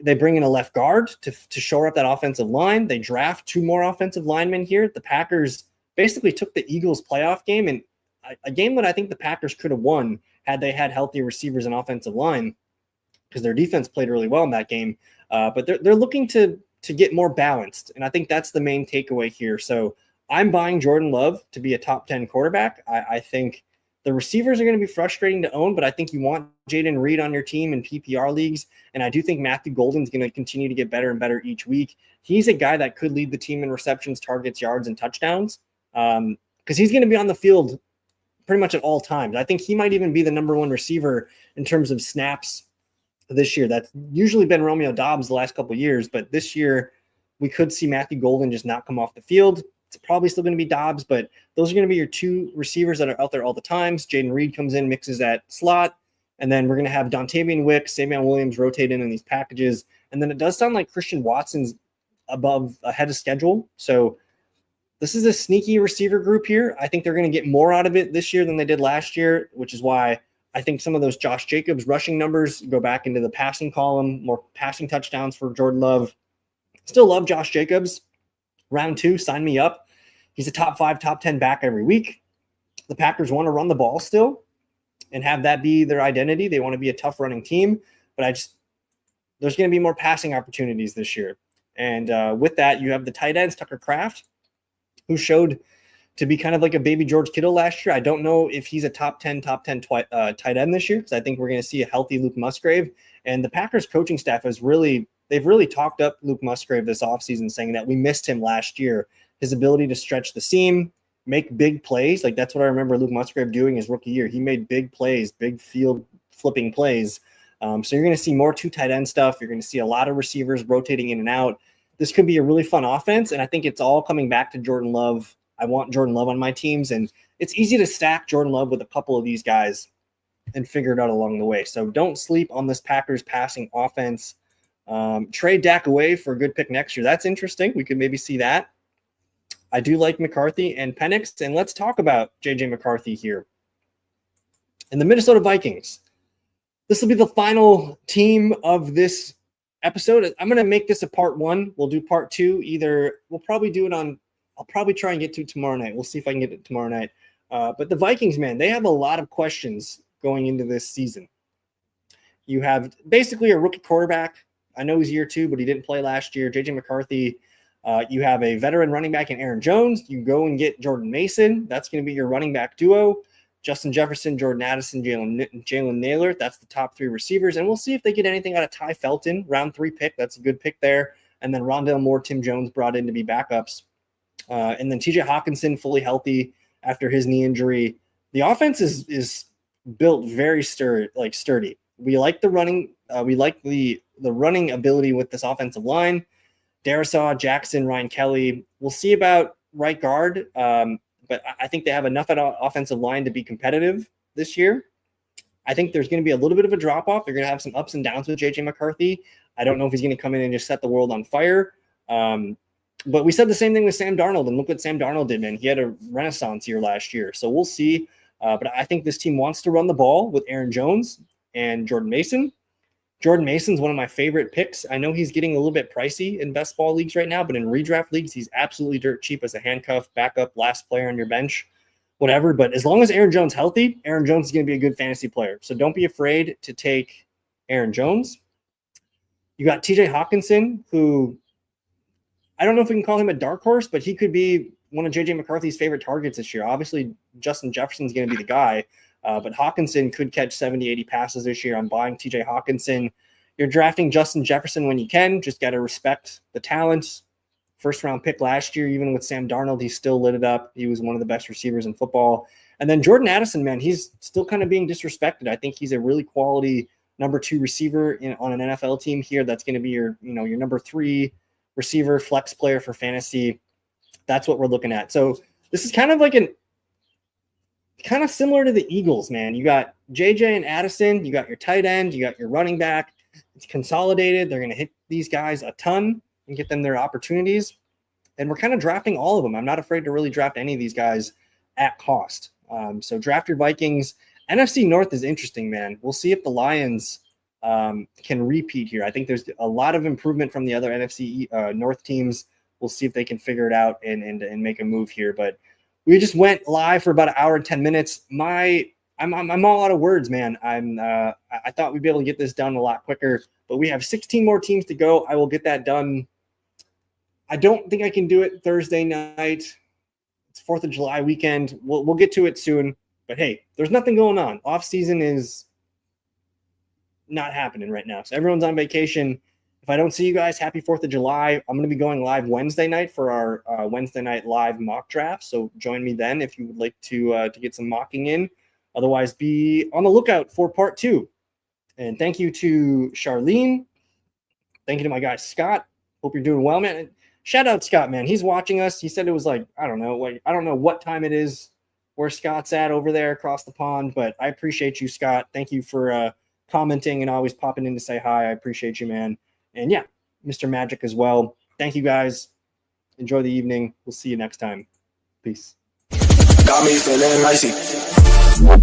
they bring in a left guard to shore up that offensive line. They draft 2 more offensive linemen here. The Packers basically took the Eagles playoff game, and a game that I think the Packers could have won had they had healthy receivers and offensive line, because their defense played really well in that game. But they're looking to get more balanced, and I think that's the main takeaway here. So I'm buying Jordan Love to be a top 10 quarterback. I think the receivers are going to be frustrating to own, but I think you want Jaden Reed on your team in PPR leagues. And I do think Matthew Golden's going to continue to get better and better each week. He's a guy that could lead the team in receptions, targets, yards, and touchdowns, because he's going to be on the field pretty much at all times. I think he might even be the number 1 receiver in terms of snaps this year. That's usually been Romeo Doubs the last couple of years, but this year we could see Matthew Golden just not come off the field. It's probably still going to be Doubs, but those are going to be your 2 receivers that are out there all the times. Jaden Reed comes in, mixes that slot, and then we're going to have Dontavian Wicks, Savion Williams rotate in these packages. And then it does sound like Christian Watson's ahead of schedule. So this is a sneaky receiver group here. I think they're going to get more out of it this year than they did last year, which is why I think some of those Josh Jacobs rushing numbers go back into the passing column, more passing touchdowns for Jordan Love. Still love Josh Jacobs. Round 2, sign me up. He's a top 5, top 10 back every week. The Packers want to run the ball still and have that be their identity. They want to be a tough running team, but there's going to be more passing opportunities this year. And with that, you have the tight ends, Tucker Kraft, who showed to be kind of like a baby George Kittle last year. I don't know if he's a top 10 tight end this year, because I think we're going to see a healthy Luke Musgrave. And the Packers coaching staff they've really talked up Luke Musgrave this offseason, saying that we missed him last year. His ability to stretch the seam, make big plays. Like, that's what I remember Luke Musgrave doing his rookie year. He made big plays, big field flipping plays. So you're going to see more 2 tight end stuff. You're going to see a lot of receivers rotating in and out. This could be a really fun offense, and I think it's all coming back to Jordan Love. I want Jordan Love on my teams, and it's easy to stack Jordan Love with a couple of these guys and figure it out along the way. So don't sleep on this Packers passing offense. Trade Dak away for a good pick next year. That's interesting. We could maybe see that. I do like McCarthy and Penix, and let's talk about J.J. McCarthy here. And the Minnesota Vikings. This will be the final team of this episode. I'm going to make this a part 1. We'll do part 2. We'll probably do it I'll probably try and get to it tomorrow night. We'll see if I can get it tomorrow night. But the Vikings, man, they have a lot of questions going into this season. You have basically a rookie quarterback. I know he's year 2, but he didn't play last year. J.J. McCarthy. You have a veteran running back in Aaron Jones. You go and get Jordan Mason. That's going to be your running back duo. Justin Jefferson, Jordan Addison, Jalen Naylor. That's the top 3 receivers. And we'll see if they get anything out of Ty Felton, round 3 pick. That's a good pick there. And then Rondale Moore, Tim Jones brought in to be backups. And then TJ Hawkinson fully healthy after his knee injury. The offense is built very sturdy. We like the running. We like the running ability with this offensive line. Darisaw, Jackson, Ryan Kelly. We'll see about right guard, but I think they have enough at offensive line to be competitive this year. I think there's going to be a little bit of a drop-off. They're going to have some ups and downs with J.J. McCarthy. I don't know if he's going to come in and just set the world on fire. But we said the same thing with Sam Darnold, and look what Sam Darnold did, man. He had a renaissance year last year. So we'll see. But I think this team wants to run the ball with Aaron Jones and Jordan Mason. Jordan Mason's one of my favorite picks. I know he's getting a little bit pricey in best ball leagues right now, but in redraft leagues, he's absolutely dirt cheap as a handcuff, backup, last player on your bench, whatever. But as long as Aaron Jones is healthy, Aaron Jones is going to be a good fantasy player. So don't be afraid to take Aaron Jones. You got TJ Hawkinson, who I don't know if we can call him a dark horse, but he could be one of JJ McCarthy's favorite targets this year. Obviously, Justin Jefferson's going to be the guy. But Hawkinson could catch 70, 80 passes this year. I'm buying TJ Hawkinson. You're drafting Justin Jefferson when you can. Just got to respect the talent. First-round pick last year, even with Sam Darnold, he still lit it up. He was one of the best receivers in football. And then Jordan Addison, man, he's still kind of being disrespected. I think he's a really quality number 2 receiver on an NFL team here. That's going to be your number 3 receiver, flex player for fantasy. That's what we're looking at. So this is kind of like kind of similar to the Eagles, man. You got JJ and Addison, you got your tight end, you got your running back. It's consolidated. They're going to hit these guys a ton and get them their opportunities. And we're kind of drafting all of them. I'm not afraid to really draft any of these guys at cost. So draft your Vikings. NFC North is interesting, man. We'll see if the Lions can repeat here. I think there's a lot of improvement from the other NFC North teams. We'll see if they can figure it out and make a move here. But we just went live for about an hour and 10 minutes. I'm all out of words, man. I thought we'd be able to get this done a lot quicker, but we have 16 more teams to go. I will get that done. I don't think I can do it Thursday night. It's 4th of July weekend. We'll get to it soon. But hey, there's nothing going on. Off season is not happening right now. So everyone's on vacation. If I don't see you guys, happy 4th of July. I'm going to be going live Wednesday night for our Wednesday night live mock draft. So join me then if you would like to get some mocking in. Otherwise, be on the lookout for part 2. And thank you to Charlene. Thank you to my guy, Scott. Hope you're doing well, man. Shout out Scott, man. He's watching us. He said it was I don't know what time it is where Scott's at over there across the pond, but I appreciate you, Scott. Thank you for commenting and always popping in to say hi. I appreciate you, man. And yeah, Mr. Magic as well. Thank you, guys. Enjoy the evening. We'll see you next time. Peace. Got me feeling icy.